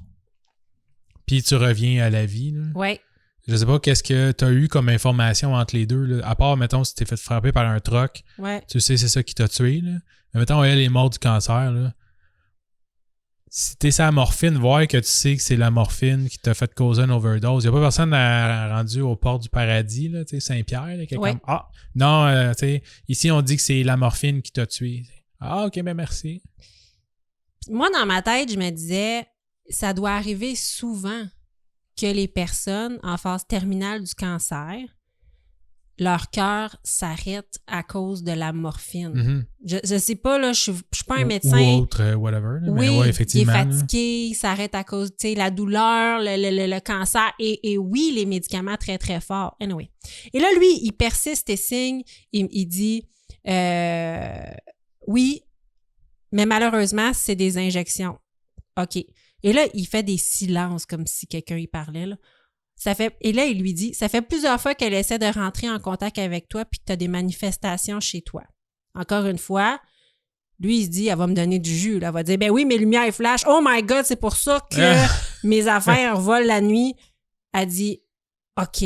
puis tu reviens à la vie, là. Ouais. Je sais pas qu'est-ce que t'as eu comme information entre les deux, là. À part, mettons, si t'es fait frapper par un truck, ouais. Tu sais, c'est ça qui t'a tué, là. Mais mettons, elle est morte du cancer, là. Si t'es sur la morphine, voir que tu sais que c'est la morphine qui t'a fait causer une overdose. Il n'y a pas personne rendu au port du paradis, là, tu sais, Saint-Pierre, là, qui est comme, ah, non, tu sais, ici, on dit que c'est la morphine qui t'a tué. Ah, OK, ben merci. Moi, dans ma tête, je me disais, ça doit arriver souvent que les personnes en phase terminale du cancer, leur cœur s'arrête à cause de la morphine. Mm-hmm. Je sais pas, là, je suis pas un médecin. Ou autre, whatever. Là, oui, mais ouais, effectivement, il est fatigué, il s'arrête à cause, tu sais, la douleur, le cancer, et oui, les médicaments très, très forts. Anyway. Et là, lui, il persiste et signe, il dit, oui, mais malheureusement, c'est des injections. OK. Et là, il fait des silences comme si quelqu'un y parlait, là. Et là, il lui dit, ça fait plusieurs fois qu'elle essaie de rentrer en contact avec toi puis que tu as des manifestations chez toi. encore une fois, lui, il se dit, elle va me donner du jus. Là. Elle va dire, ben oui, mes lumières flashent. Oh my God, c'est pour ça que mes affaires volent la nuit. Elle dit, OK.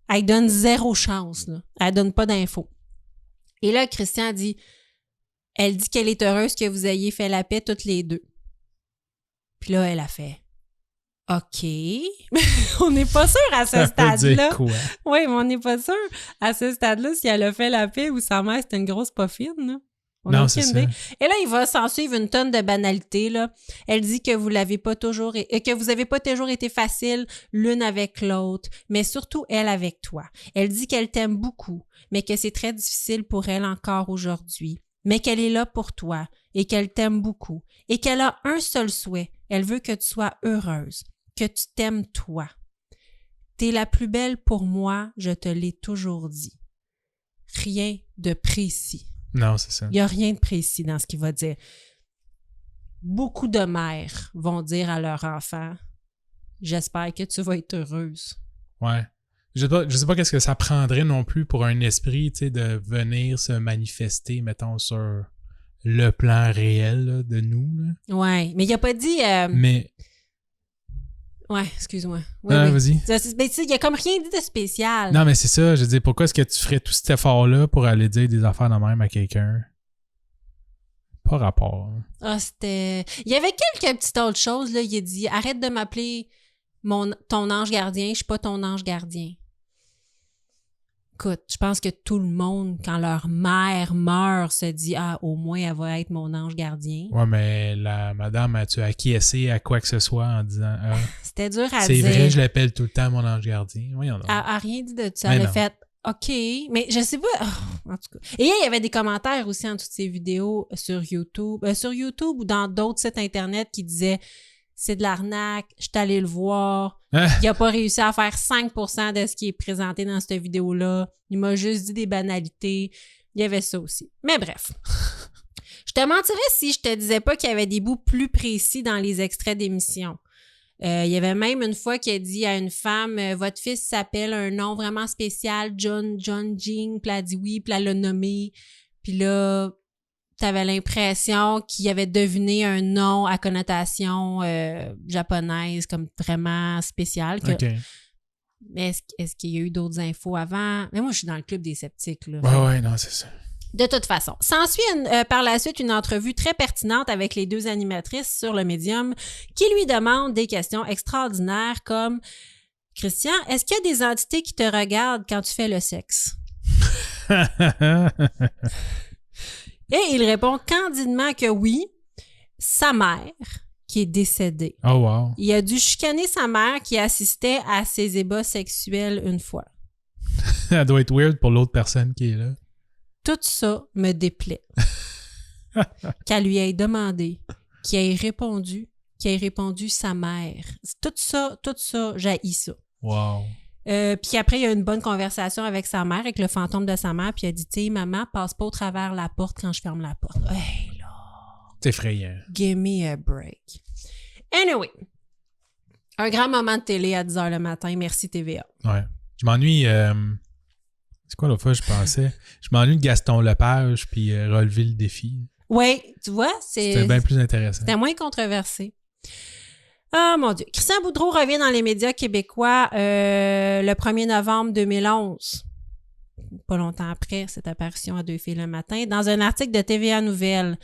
Elle donne 0 chance. Là. Elle donne pas d'infos. Et là, Christian dit, elle dit qu'elle est heureuse que vous ayez fait la paix toutes les deux. Puis là, elle a fait, OK. On n'est pas sûr à ce stade-là. Quoi? Oui, mais on n'est pas sûr à ce stade-là si elle a fait la paix ou sa mère, c'était une grosse poffine. Là. Non, c'est ça. Et là, il va s'en suivre une tonne de banalités. Là. Elle dit que vous l'avez pas toujours que vous avez pas toujours été facile l'une avec l'autre, mais surtout elle avec toi. Elle dit qu'elle t'aime beaucoup, mais que c'est très difficile pour elle encore aujourd'hui, mais qu'elle est là pour toi et qu'elle t'aime beaucoup et qu'elle a un seul souhait. Elle veut que tu sois heureuse, que tu t'aimes toi. T'es la plus belle pour moi, je te l'ai toujours dit. Rien de précis. Non, c'est ça. Il n'y a rien de précis dans ce qu'il va dire. Beaucoup de mères vont dire à leur enfant « J'espère que tu vas être heureuse. » Ouais. Je sais pas qu'est-ce que ça prendrait non plus pour un esprit, tu sais, de venir se manifester, mettons, sur le plan réel là, de nous. Là. Ouais, mais il n'a pas dit... Mais... Ouais, excuse-moi. Oui, vas-y. Mais tu sais, il n'y a comme rien dit de spécial. Non, mais c'est ça. Je veux dire, pourquoi est-ce que tu ferais tout cet effort-là pour aller dire des affaires de même à quelqu'un? Pas rapport. Ah, c'était... Il y avait quelques petites autres choses, là. Il a dit « Arrête de m'appeler ton ange gardien, je suis pas ton ange gardien. » Écoute, je pense que tout le monde, quand leur mère meurt, se dit « Ah, au moins, elle va être mon ange gardien. » Ouais, mais la madame, as-tu acquiescé à quoi que ce soit en disant c'était dur à c'est dire. vrai, je l'appelle tout le temps mon ange gardien. Oui, on a. Elle n'a rien dit de ça. Elle a fait « OK. » Mais je sais pas. Oh, en tout cas. Et il y avait des commentaires aussi en toutes ces vidéos sur YouTube. Sur YouTube ou dans d'autres sites Internet qui disaient « C'est de l'arnaque, je suis allé le voir. Il n'a pas réussi à faire 5% de ce qui est présenté dans cette vidéo-là. Il m'a juste dit des banalités. » Il y avait ça aussi. Mais bref. Je te mentirais si je te disais pas qu'il y avait des bouts plus précis dans les extraits d'émissions. Il y avait même une fois qu'il a dit à une femme « Votre fils s'appelle un nom vraiment spécial, John Jing. » Puis elle a dit oui, puis elle l'a nommé. Puis là, t'avais l'impression qu'il avait deviné un nom à connotation japonaise comme vraiment spécial. OK. Mais est-ce qu'il y a eu d'autres infos avant? Mais moi, je suis dans le club des sceptiques. Là. Ouais, non, c'est ça. De toute façon. S'ensuit par la suite une entrevue très pertinente avec les deux animatrices sur le Medium qui lui demandent des questions extraordinaires comme « Christian, est-ce qu'il y a des entités qui te regardent quand tu fais le sexe? » Et il répond candidement que oui, sa mère, qui est décédée. Oh wow. Il a dû chicaner sa mère qui assistait à ses ébats sexuels une fois. Ça doit être weird pour l'autre personne qui est là. Tout ça me déplaît. Qu'elle lui ait demandé, qu'il ait répondu sa mère. Tout ça, j'haïs ça. Wow. Puis après, il y a une bonne conversation avec sa mère, avec le fantôme de sa mère, puis il a dit, tu sais, maman, passe pas au travers la porte quand je ferme la porte. Hey, là. C'est effrayant. Give me a break. Anyway, un grand moment de télé à 10h le matin. Merci TVA. Ouais. Je m'ennuie... C'est quoi l'autre fois, je pensais? Je m'ennuie de Gaston Lepage puis relever le défi. Oui, tu vois, c'était bien plus intéressant. C'était moins controversé. Ah, mon Dieu. Christian Boudreau revient dans les médias québécois le 1er novembre 2011. Pas longtemps après cette apparition à Deux filles le matin, dans un article de TVA Nouvelles.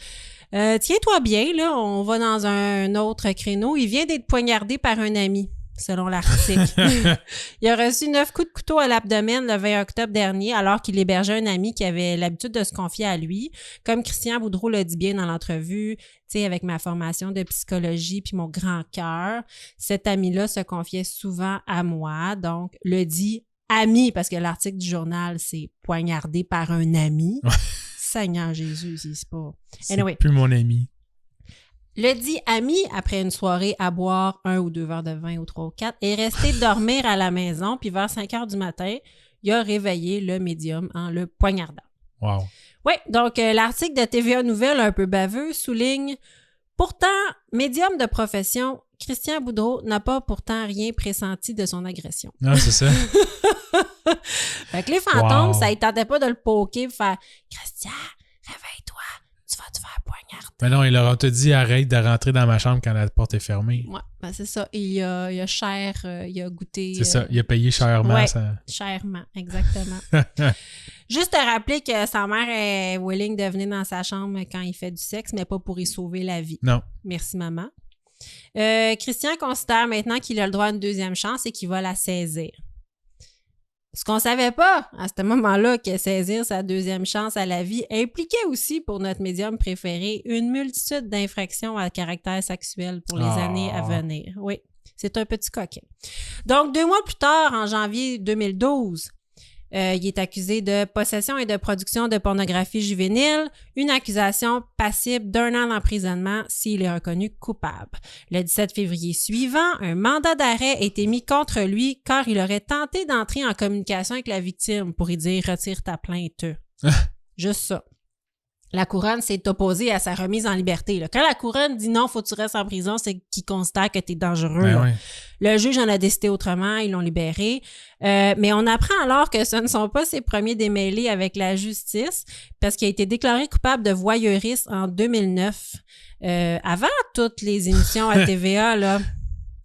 Tiens-toi bien, là, on va dans un autre créneau. Il vient d'être poignardé par un ami, selon l'article. Il a reçu 9 coups de couteau à l'abdomen le 20 octobre dernier, alors qu'il hébergeait un ami qui avait l'habitude de se confier à lui. Comme Christian Boudreau l'a dit bien dans l'entrevue, tu sais, avec ma formation de psychologie puis mon grand cœur, cet ami-là se confiait souvent à moi. Donc, le dit ami, parce que l'article du journal, c'est poignardé par un ami. Seigneur Jésus, c'est pas... Anyway. C'est plus mon ami. Le dit ami, après une soirée à boire 1 ou 2 verres de vin ou 3 ou 4, est resté dormir à la maison, puis vers 5 heures du matin, il a réveillé le médium en le poignardant. Wow. Oui, donc l'article de TVA Nouvelles, un peu baveux, souligne « Pourtant, médium de profession, Christian Boudreau n'a pas pourtant rien pressenti de son agression. » Non, c'est ça. Fait que les fantômes, ça ne tentait pas de le poker, de faire « Christian, réveille-toi, tu vas te faire poignarder. Mais non, ils leur ont tout dit arrête de rentrer dans ma chambre quand la porte est fermée. Ouais, ben c'est ça. Et il a cher, il a goûté. C'est ça, il a payé chèrement. Ouais, ça. chèrement, exactement. Juste te rappeler que sa mère est willing de venir dans sa chambre quand il fait du sexe, mais pas pour y sauver la vie. Non. Merci, maman. Christian considère maintenant qu'il a le droit à une deuxième chance et qu'il va la saisir. Ce qu'on savait pas à ce moment-là, que saisir sa deuxième chance à la vie impliquait aussi pour notre médium préféré une multitude d'infractions à caractère sexuel pour les années à venir. Oui, c'est un petit coquin. Donc, 2 mois plus tard, en janvier 2012, il est accusé de possession et de production de pornographie juvénile, une accusation passible d'1 an d'emprisonnement s'il est reconnu coupable. Le 17 février suivant, un mandat d'arrêt a été mis contre lui car il aurait tenté d'entrer en communication avec la victime pour y dire « retire ta plainte ». Juste ça. La couronne s'est opposée à sa remise en liberté. Là. Quand la couronne dit non, faut que tu restes en prison, c'est qu'il constate que tu es dangereux. Ben ouais. Le juge en a décidé autrement, ils l'ont libéré. Mais on apprend alors que ce ne sont pas ses premiers démêlés avec la justice parce qu'il a été déclaré coupable de voyeurisme en 2009. Avant toutes les émissions à TVA, là,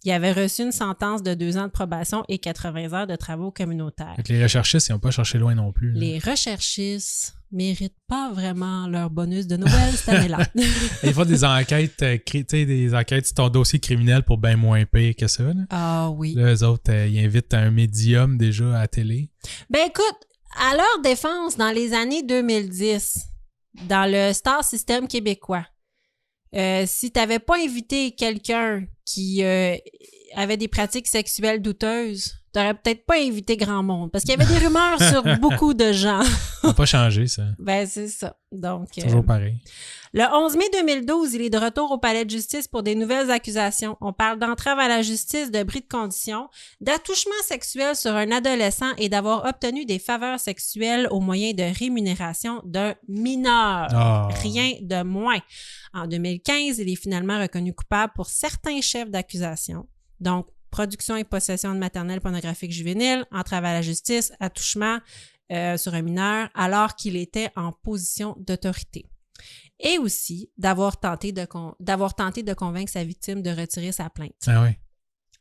il avait reçu une sentence de 2 ans de probation et 80 heures de travaux communautaires. Fait que les recherchistes, ils n'ont pas cherché loin non plus. Là. Les recherchistes méritent pas vraiment leur bonus de Noël cette année-là. Ils font des enquêtes, des enquêtes sur ton dossier criminel pour bien moins pire que ça. Là. Ah oui. Là, eux autres, ils invitent un médium déjà à la télé. Ben écoute, à leur défense, dans les années 2010, dans le Star System québécois, si tu n'avais pas invité quelqu'un qui avait des pratiques sexuelles douteuses, tu n'aurais peut-être pas invité grand monde. Parce qu'il y avait des rumeurs sur beaucoup de gens. Ça n'a pas changé, ça. Ben, c'est ça. Donc, Toujours pareil. Le 11 mai 2012, il est de retour au palais de justice pour des nouvelles accusations. On parle d'entrave à la justice, de bris de condition, d'attouchement sexuel sur un adolescent et d'avoir obtenu des faveurs sexuelles au moyen de rémunération d'un mineur. Oh. Rien de moins. En 2015, il est finalement reconnu coupable pour certains chefs d'accusation. Donc, production et possession de maternelle pornographique juvénile, entrave à la justice, attouchement sur un mineur alors qu'il était en position d'autorité. Et aussi d'avoir tenté de convaincre sa victime de retirer sa plainte. Ah oui.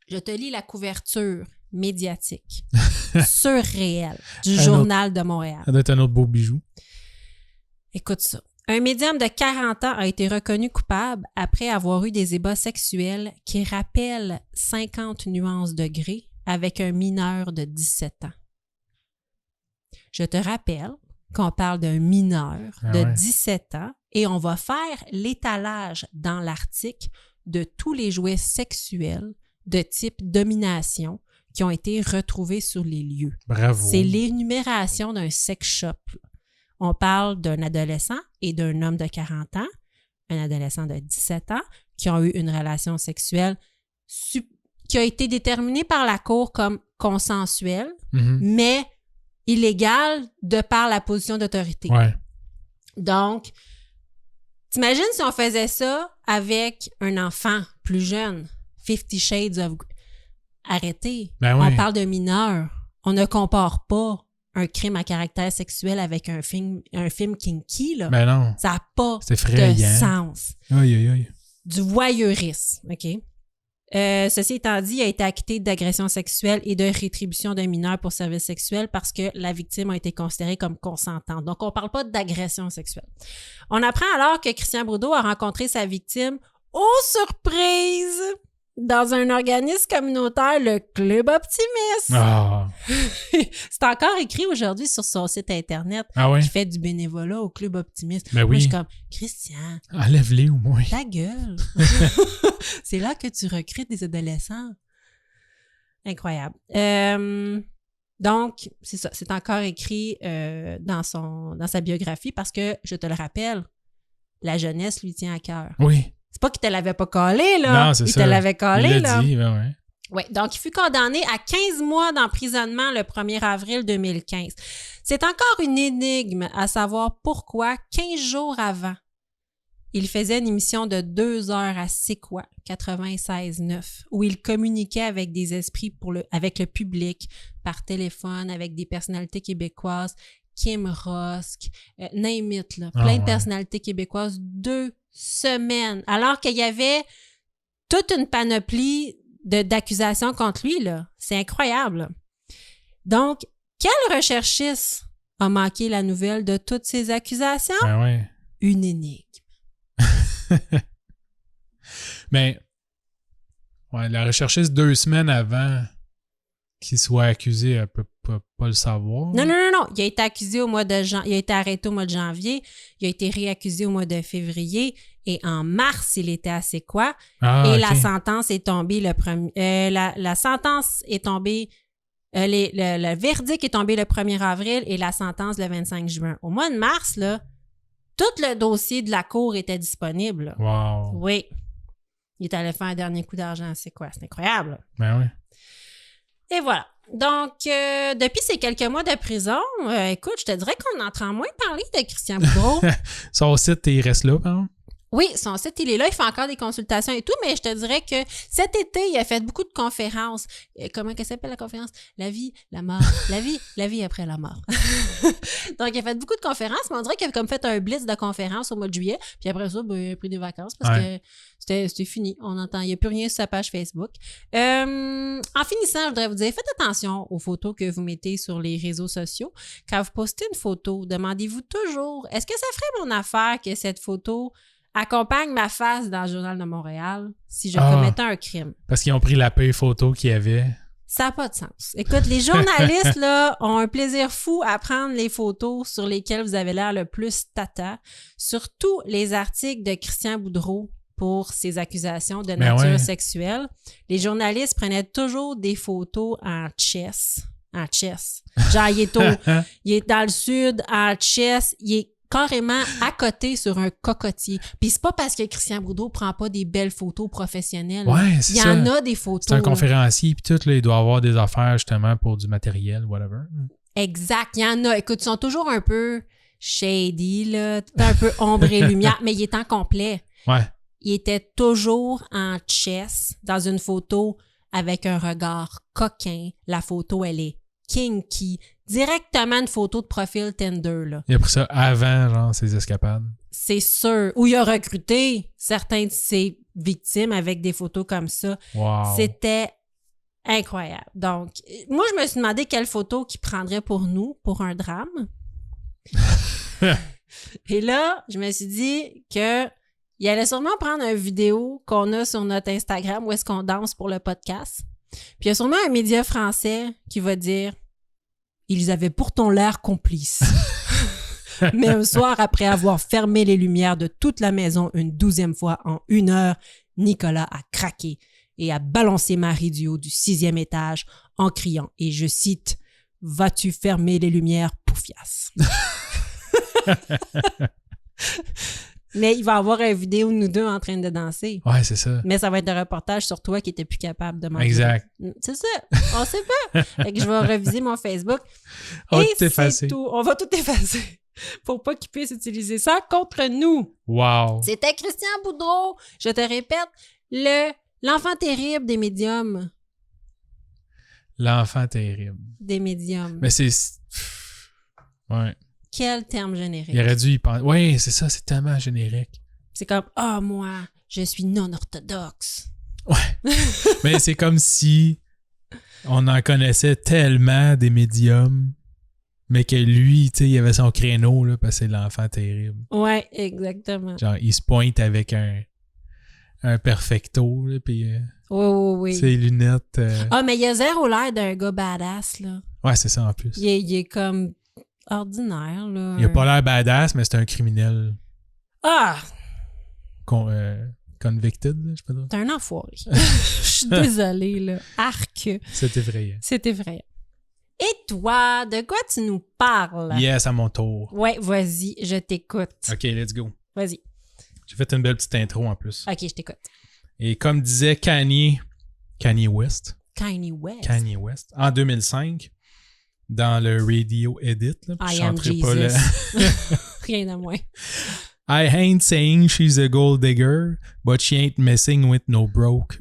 Je te lis la couverture médiatique surréelle du Journal de Montréal. Ça doit être un autre beau bijou. Écoute ça. Un médium de 40 ans a été reconnu coupable après avoir eu des ébats sexuels qui rappellent 50 nuances degrés avec un mineur de 17 ans. Je te rappelle qu'on parle d'un mineur de 17 ans et on va faire l'étalage dans l'article de tous les jouets sexuels de type domination qui ont été retrouvés sur les lieux. Bravo. C'est l'énumération d'un sex shop. On parle d'un adolescent et d'un homme de 40 ans, un adolescent de 17 ans, qui ont eu une relation sexuelle qui a été déterminée par la Cour comme consensuelle, mais illégale de par la position d'autorité. Ouais. Donc, t'imagines si on faisait ça avec un enfant plus jeune, 50 Shades of... Arrêtez. Ben oui. On parle de mineur. On ne compare pas un crime à caractère sexuel avec un film kinky, là. Ben non. Ça n'a pas de sens. Aïe, aïe, aïe. Du voyeurisme, OK? Ceci étant dit, il a été acquitté d'agression sexuelle et de rétribution d'un mineur pour service sexuel parce que la victime a été considérée comme consentante. Donc, on ne parle pas d'agression sexuelle. On apprend alors que Christian Bourdeau a rencontré sa victime, surprise, dans un organisme communautaire, le Club Optimisme. Ah. C'est encore écrit aujourd'hui sur son site Internet qui fait du bénévolat au Club Optimisme. Ben oui. Moi, je suis comme, Christian, enlève-les au moins. ta gueule. C'est là que tu recrutes des adolescents. Incroyable. Donc, c'est ça. C'est encore écrit dans sa biographie parce que, je te le rappelle, la jeunesse lui tient à cœur. Oui. C'est pas qu'il te l'avait pas collé, là. Non, c'est ça. Il te l'avait collé, il là. dit, ben ouais. Oui, donc il fut condamné à 15 mois d'emprisonnement le 1er avril 2015. C'est encore une énigme à savoir pourquoi, 15 jours avant, il faisait une émission de 2 heures à C'est quoi, 96.9, où il communiquait avec des esprits avec le public, par téléphone, avec des personnalités québécoises. Kim Rosk, name it, là, plein de personnalités québécoises, 2 semaines, alors qu'il y avait toute une panoplie d'accusations contre lui, là. C'est incroyable. Donc, quel recherchiste a manqué la nouvelle de toutes ces accusations? Ben ouais. Une énigme. Mais, ouais, la recherchiste 2 semaines avant qu'il soit accusé, elle peut pas le savoir. Non. Il a été accusé il a été arrêté au mois de janvier. Il a été réaccusé au mois de février. Et en mars, il était à C'est quoi? Et la sentence est tombée le verdict est tombé le 1er avril et la sentence le 25 juin. Au mois de mars, là, tout le dossier de la cour était disponible. Wow. Oui. Il est allé faire un dernier coup d'argent à C'est quoi? C'est incroyable. Ben oui. Et voilà. Donc, depuis ces quelques mois de prison, écoute, je te dirais qu'on entend moins parler de Christian Boudreau. Son site, il reste là, par exemple? Oui, son site, il est là. Il fait encore des consultations et tout, mais je te dirais que cet été, il a fait beaucoup de conférences. Comment qu'elle s'appelle la conférence? La vie, la mort. La vie après la mort. Donc, il a fait beaucoup de conférences, mais on dirait qu'il a comme fait un blitz de conférences au mois de juillet. Puis après ça, il a pris des vacances parce que c'était fini. On entend, il n'y a plus rien sur sa page Facebook. En finissant, je voudrais vous dire, faites attention aux photos que vous mettez sur les réseaux sociaux. Quand vous postez une photo, demandez-vous toujours, est-ce que ça ferait mon affaire que cette photo accompagne ma face dans le Journal de Montréal si je commettais un crime? Parce qu'ils ont pris la paye photo qu'il y avait. Ça n'a pas de sens. Écoute, les journalistes là ont un plaisir fou à prendre les photos sur lesquelles vous avez l'air le plus tata, surtout les articles de Christian Boudreau pour ses accusations de nature sexuelle. Les journalistes prenaient toujours des photos en chess. Genre, il est dans le sud, en chess, il est carrément à côté sur un cocotier. Puis c'est pas parce que Christian Boudreau prend pas des belles photos professionnelles. Ouais, c'est ça. Il y en a des photos. C'est un conférencier, puis tout, là, il doit avoir des affaires justement pour du matériel, whatever. Exact, il y en a. Écoute, ils sont toujours un peu shady, là, un peu ombre et lumière, mais il est en complet. Ouais. Il était toujours en chess dans une photo avec un regard coquin. La photo, elle est kinky. Directement une photo de profil Tinder, là. Il a pris ça avant, genre, ses escapades. C'est sûr. Ou il a recruté certains de ses victimes avec des photos comme ça. Wow. C'était incroyable. Donc, moi, je me suis demandé quelle photo qu'il prendrait pour nous, pour un drame. Et là, je me suis dit que il allait sûrement prendre une vidéo qu'on a sur notre Instagram où est-ce qu'on danse pour le podcast. Puis il y a sûrement un média français qui va dire « Ils avaient pourtant l'air complices. » Mais un soir, après avoir fermé les lumières de toute la maison une 12e fois en 1 heure, Nicolas a craqué et a balancé Marie du haut du 6e étage en criant, et je cite, « Vas-tu fermer les lumières, poufiasse? » Mais il va y avoir une vidéo de nous deux en train de danser. Ouais, c'est ça. Mais ça va être un reportage sur toi qui n'était plus capable de manger. Exact. C'est ça. On sait pas. Fait que je vais reviser mon Facebook. On va et tout effacer. c'est tout. On va tout effacer. Pour pas qu'ils puissent utiliser ça contre nous. Wow. C'était Christian Boudreau. Je te répète, l'enfant terrible des médiums. L'enfant terrible. Des médiums. Mais c'est... Ouais. Quel terme générique. Il aurait dû y penser. Oui, c'est ça, c'est tellement générique. C'est comme, moi, je suis non-orthodoxe. Ouais. Mais c'est comme si on en connaissait tellement des médiums, mais que lui, tu sais, il avait son créneau, là, parce que c'est l'enfant terrible. Ouais, exactement. Genre, il se pointe avec un perfecto, là, puis oui. ses lunettes. Mais il a zéro l'air d'un gars badass, là. Ouais, c'est ça, en plus. Il est comme ordinaire, là. Il a pas l'air badass, mais c'est un criminel. Convicted, là, je peux dire. T'es un enfoiré. Je suis désolée, là. Arc. C'est effrayant. C'est effrayant. Et toi, de quoi tu nous parles? Yes, à mon tour. Ouais, vas-y, je t'écoute. OK, let's go. Vas-y. J'ai fait une belle petite intro en plus. OK, je t'écoute. Et comme disait Kanye West, en 2005, dans le Radio Edit, là, I am Jesus. Rien de moins. I ain't saying she's a gold digger, but she ain't messing with no broke.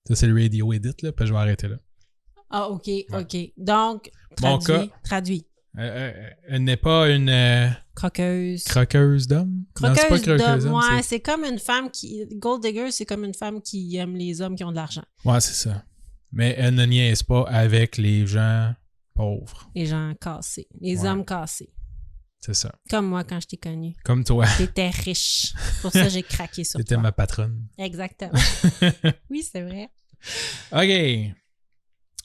Ça, c'est le Radio Edit, là, puis je vais arrêter là. OK. Donc, traduit. Elle n'est pas une Croqueuse. croqueuse d'hommes? Non, c'est pas Croqueuse croqueuse d'hommes. d'hommes, Ouais, c'est comme une femme qui... Gold digger, c'est comme une femme qui aime les hommes qui ont de l'argent. Ouais, c'est ça. Mais elle ne niaise pas avec les gens pauvres. Les gens cassés. Les Ouais. hommes cassés. C'est ça. Comme moi quand je t'ai connu. Comme toi. T'étais riche. Pour ça, j'ai craqué sur C'était toi. ma patronne. Exactement. Oui, c'est vrai. OK.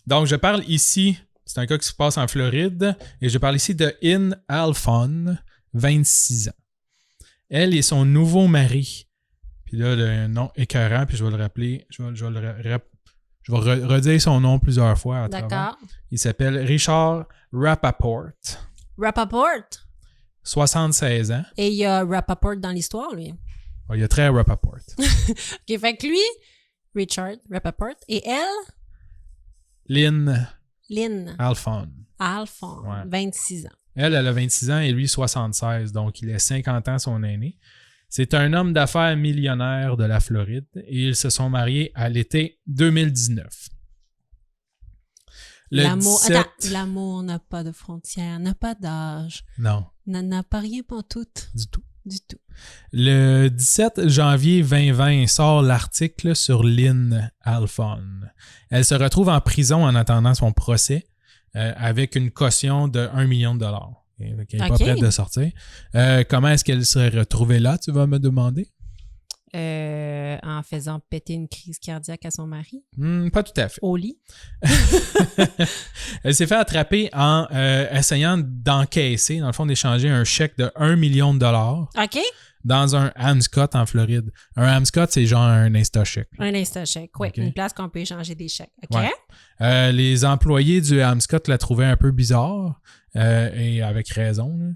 Donc, je parle ici, c'est un cas qui se passe en Floride, et je parle ici de In Alphon, 26 ans. Elle et son nouveau mari. Puis là, le nom écœurant, puis je vais le rappeler, je vais redire son nom plusieurs fois à travers. D'accord. Il s'appelle Richard Rappaport, Rappaport. 76 ans. Et il y a Rappaport dans l'histoire, lui. Oh, il y a très Rappaport. OK, fait que lui, Richard Rappaport, et elle, Lynn Alphon. Alphon, Ouais. 26 ans. Elle a 26 ans et lui 76, donc il est 50 ans son aîné. C'est un homme d'affaires millionnaire de la Floride et ils se sont mariés à l'été 2019. L'amour, 17... attends, l'amour n'a pas de frontières, n'a pas d'âge, Non, n'a pas rien pour tout. du tout. Du tout. Le 17 janvier 2020 sort l'article sur Lynn Alphon. Elle se retrouve en prison en attendant son procès avec une caution de 1 million de dollars. Elle n'est pas prête de sortir. Comment est-ce qu'elle serait retrouvée là, tu vas me demander? En faisant péter une crise cardiaque à son mari. Pas tout à fait. Au lit. Elle s'est fait attraper en essayant d'encaisser, dans le fond, d'échanger un chèque de 1 million de dollars OK. dans un Amscot en Floride. Un Amscot, c'est genre un Insta-chèque. Un instant-chèque, oui. OK. Une place qu'on peut échanger des chèques. OK. Ouais. Les employés du Amscot la trouvaient un peu bizarre, et avec raison.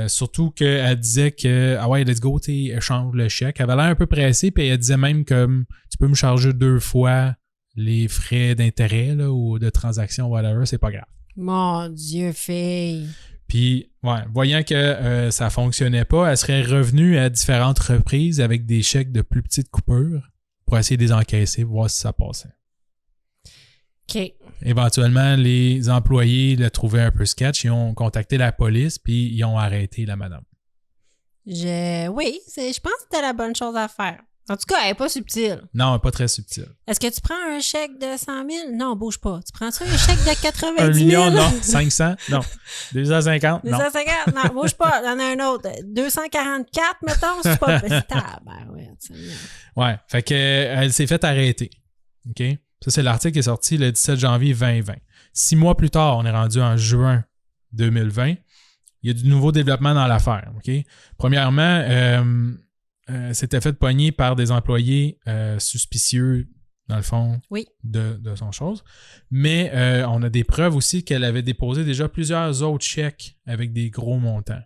Surtout qu'elle disait que, ah ouais, let's go, échange le chèque. Elle avait l'air un peu pressée, puis elle disait même que tu peux me charger 2 fois les frais d'intérêt là, ou de transaction, whatever, c'est pas grave. Mon Dieu, fille. Puis, ouais, voyant que ça fonctionnait pas, elle serait revenue à différentes reprises avec des chèques de plus petites coupures pour essayer de les encaisser, voir si ça passait. OK. Éventuellement, les employés la trouvaient un peu sketch. Ils ont contacté la police, puis ils ont arrêté la madame. Oui, je pense que c'était la bonne chose à faire. En tout cas, elle n'est pas subtile. Non, pas très subtil. Est-ce que tu prends un chèque de 100 000? Non, bouge pas. Tu prends ça, un chèque de 90 000? 1 million, non. 500, non. 250, non. 250, non, bouge pas. Il y en a un autre. 244, mettons, c'est pas... Ouais, fait que elle s'est fait arrêter. OK? Ça, c'est l'article qui est sorti le 17 janvier 2020. 6 mois plus tard, on est rendu en juin 2020. Il y a du nouveau développement dans l'affaire. OK? Premièrement, s'était fait pogner par des employés suspicieux, dans le fond, oui. de son chose. Mais on a des preuves aussi qu'elle avait déposé déjà plusieurs autres chèques avec des gros montants.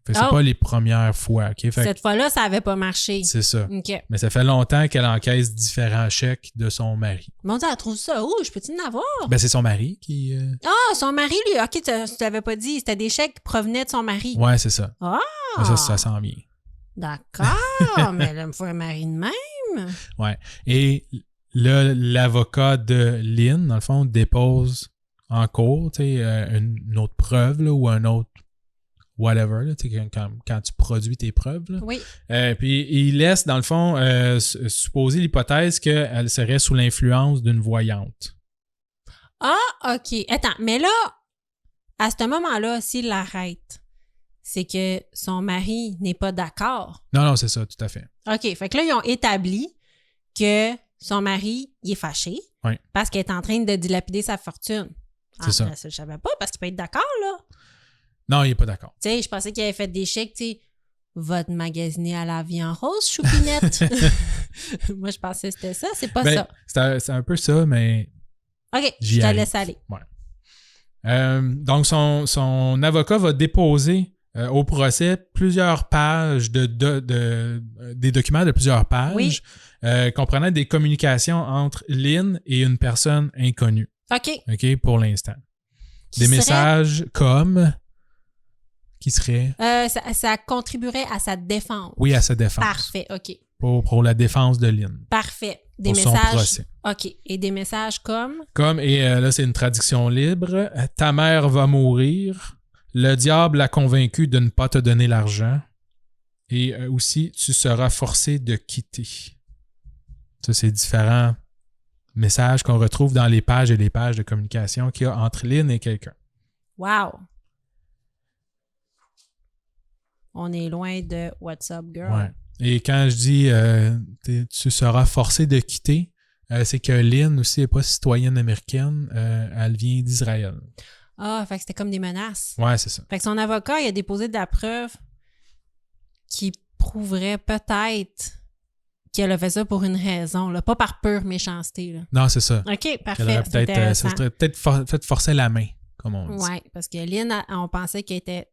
Fait que c'est pas les premières fois. Okay? Fait cette fois-là, ça n'avait pas marché. C'est ça. Okay. Mais ça fait longtemps qu'elle encaisse différents chèques de son mari. Mon Dieu, elle trouve ça où? Je peux-tu en avoir? Ben, c'est son mari qui... Ah, son mari, lui. OK, tu t'avais pas dit. C'était des chèques qui provenaient de son mari. Ouais, c'est ça. Ah! Ça sent bien. D'accord, mais elle me faut un mari de même. Ouais. Et là, l'avocat de Lynn, dans le fond, dépose en cours une autre preuve là, ou un autre whatever, là, quand tu produis tes preuves. Là. Oui. Puis il laisse, dans le fond, supposer l'hypothèse qu'elle serait sous l'influence d'une voyante. Ah, OK. Attends, mais là, à ce moment-là, s'il l'arrête, c'est que son mari n'est pas d'accord. Non, c'est ça, tout à fait. OK. Fait que là, ils ont établi que son mari, il est fâché parce qu'il est en train de dilapider sa fortune. C'est ça. Je savais pas, parce qu'il peut être d'accord, là. Non, il n'est pas d'accord. Tu sais, je pensais qu'il avait fait des chèques, tu sais, va te magasiner à la vie en rose, choupinette. Moi, je pensais que c'était ça. C'est pas ça. C'est un peu ça, mais... OK, je te laisse aller. Ouais. Donc, son avocat va déposer au procès plusieurs pages des documents de plusieurs pages comprenant des communications entre Lynn et une personne inconnue. OK, pour l'instant. Des messages comme... Qui serait? Ça contribuerait à sa défense. Oui, à sa défense. Parfait, OK. Pour la défense de Lynn. Parfait. Des pour messages. Son procès. OK. Et des messages comme? Comme, et là, c'est une traduction libre. Ta mère va mourir. Le diable l'a convaincu de ne pas te donner l'argent. Et aussi, tu seras forcé de quitter. Ça, c'est différents messages qu'on retrouve dans les pages et les pages de communication qu'il y a entre Lynn et quelqu'un. Wow! On est loin de What's Up, Girl. Ouais. Et quand je dis tu seras forcé de quitter, c'est que Lynn aussi n'est pas citoyenne américaine. Elle vient d'Israël. Ah, fait que c'était comme des menaces. Ouais, c'est ça. Fait que son avocat, il a déposé de la preuve qui prouverait peut-être qu'elle a fait ça pour une raison, là, pas par pure méchanceté. Là. Non, c'est ça. OK, parfait. Elle aurait peut-être, ça serait peut-être fait forcer la main, comme on dit. Oui, parce que Lynn, on pensait qu'elle était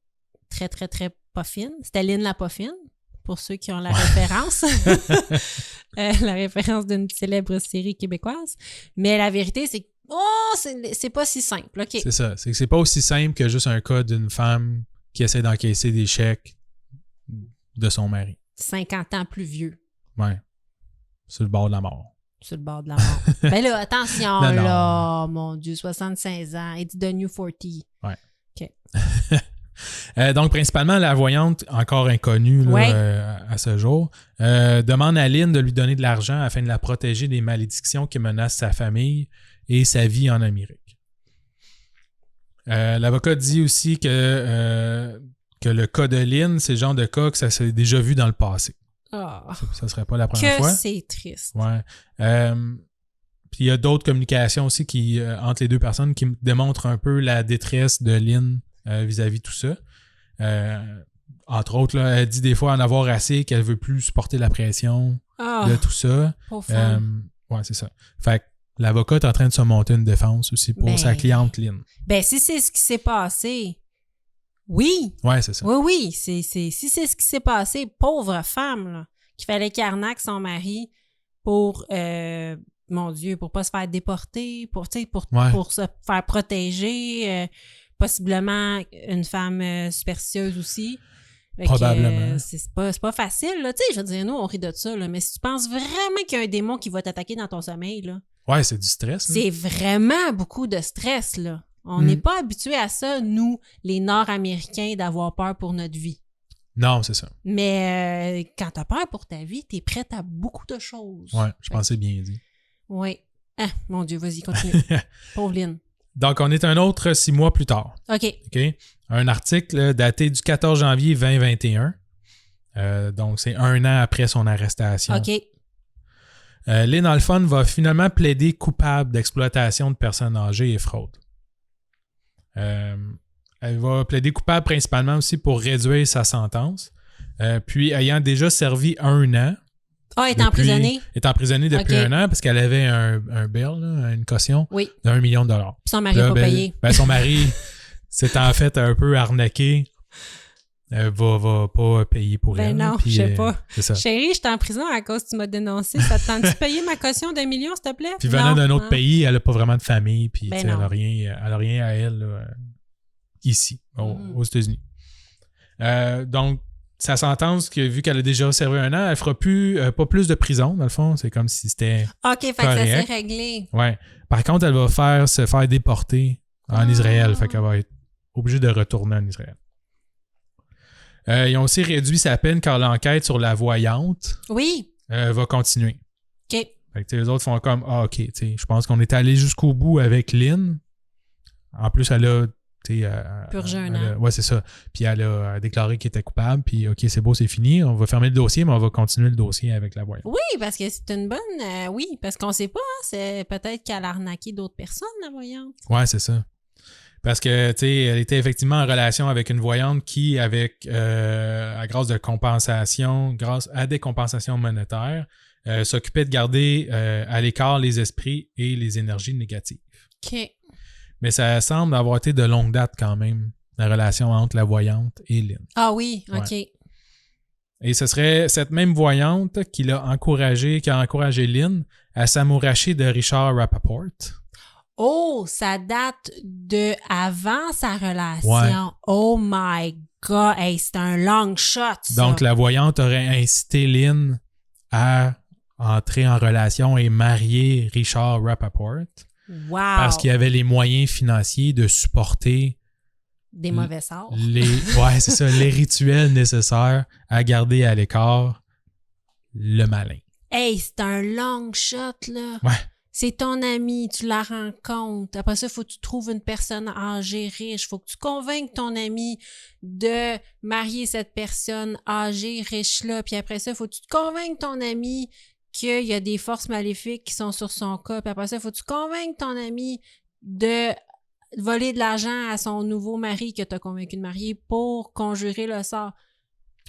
très, très, très pas fine. C'était Lynn la pas fine, pour ceux qui ont la référence. La référence d'une célèbre série québécoise. Mais la vérité, c'est que c'est pas si simple. OK. C'est ça. C'est que c'est pas aussi simple que juste un cas d'une femme qui essaie d'encaisser des chèques de son mari. 50 ans plus vieux. Ouais. Sur le bord de la mort. Sur le bord de la mort. Ben là, attention, non, là, mon Dieu, 76 ans. It's the new 40. Ouais. OK. Donc, principalement, la voyante, encore inconnue là, ouais. À ce jour, demande à Lynn de lui donner de l'argent afin de la protéger des malédictions qui menacent sa famille et sa vie en Amérique. L'avocat dit aussi que le cas de Lynn, c'est le genre de cas que ça s'est déjà vu dans le passé. Oh, ça serait pas la première fois. Que c'est triste. Ouais. Puis il y a d'autres communications aussi entre les deux personnes qui démontrent un peu la détresse de Lynn vis-à-vis de tout ça. Entre autres, là, elle dit des fois en avoir assez, qu'elle veut plus supporter la pression de tout ça. Ouais, c'est ça. Fait que l'avocat est en train de se monter une défense aussi pour sa cliente Lynn. Ben, si c'est ce qui s'est passé, oui. Ouais, c'est ça. Oui. Si c'est ce qui s'est passé, pauvre femme, là, qu'il fallait qu'elle arnaque son mari pour, mon Dieu, pour pas se faire déporter, pour se faire protéger, possiblement une femme superstitieuse aussi. Probablement. C'est pas facile, là. Tu sais, je veux dire, nous, on rit de ça, là, mais si tu penses vraiment qu'il y a un démon qui va t'attaquer dans ton sommeil, là. Ouais, c'est du stress. Là. C'est vraiment beaucoup de stress, là. On n'est pas habitués à ça, nous, les Nord-Américains, d'avoir peur pour notre vie. Non, c'est ça. Mais quand t'as peur pour ta vie, t'es prête à beaucoup de choses. Ouais, je pensais bien dit. Oui. Ah, mon Dieu, vas-y, continue. Pauvre Lynn. Donc, on est un autre 6 mois plus tard. OK. Un article daté du 14 janvier 2021. Donc, c'est 1 an après son arrestation. OK. Lynn Alphon va finalement plaider coupable d'exploitation de personnes âgées et fraude. Elle va plaider coupable principalement aussi pour réduire sa sentence. Puis, ayant déjà servi 1 an. Ah, elle est emprisonnée? Elle est emprisonnée depuis 1 an parce qu'elle avait un bail, là, une caution d'$1 million. Puis son mari n'a pas payé. Son mari s'est en fait un peu arnaqué. Va pas payer pour elle. Non, puis, je sais pas. C'est ça. Chérie, je suis en prison à cause que tu m'as dénoncé. Ça te tente-tu de payer ma caution d'1 million, s'il te plaît? Puis venant d'un autre pays, elle n'a pas vraiment de famille. Puis elle n'a rien à elle là, ici, aux États-Unis. Donc, sa sentence, vu qu'elle a déjà servi 1 an, elle fera pas plus de prison, dans le fond. C'est comme si c'était OK, fait correct. que ça s'est réglé. Ouais. Par contre, elle va se faire déporter en Israël. Fait qu'elle va être obligée de retourner en Israël. Ils ont aussi réduit sa peine car l'enquête sur la voyante va continuer. OK. Fait que les autres font comme OK, je pense qu'on est allé jusqu'au bout avec Lynn. En plus, elle a purgé 1 an. Ouais, c'est ça. Puis elle a déclaré qu'elle était coupable. Puis OK, c'est beau, c'est fini. On va fermer le dossier, mais on va continuer le dossier avec la voyante. Oui, parce que c'est une bonne... oui, parce qu'on sait pas. C'est peut-être qu'elle a arnaqué d'autres personnes, la voyante. Ouais, c'est ça. Parce que, elle était effectivement en relation avec une voyante qui, à grâce à des compensations monétaires, s'occupait de garder à l'écart les esprits et les énergies négatives. OK. Mais ça semble avoir été de longue date quand même, la relation entre la voyante et Lynn. Ah oui, OK. Ouais. Et ce serait cette même voyante qui a encouragé Lynn à s'amouracher de Richard Rappaport. Oh, ça date de avant sa relation. Ouais. Oh my God. Hey, c'est un long shot, ça. Donc, la voyante aurait incité Lynn à entrer en relation et marier Richard Rappaport. Wow. Parce qu'il avait les moyens financiers de supporter Des mauvais sorts. Ouais, c'est ça, les rituels nécessaires à garder à l'écart le malin. Hey, c'est un long shot, là. Ouais. C'est ton ami, tu la rencontres. Après ça, il faut que tu trouves une personne âgée, riche. Il faut que tu convainques ton ami de marier cette personne âgée, riche-là. Puis après ça, il faut que tu te convainques ton ami qu'il y a des forces maléfiques qui sont sur son cas. Puis après ça, il faut que tu convainques ton ami de voler de l'argent à son nouveau mari que tu as convaincu de marier pour conjurer le sort.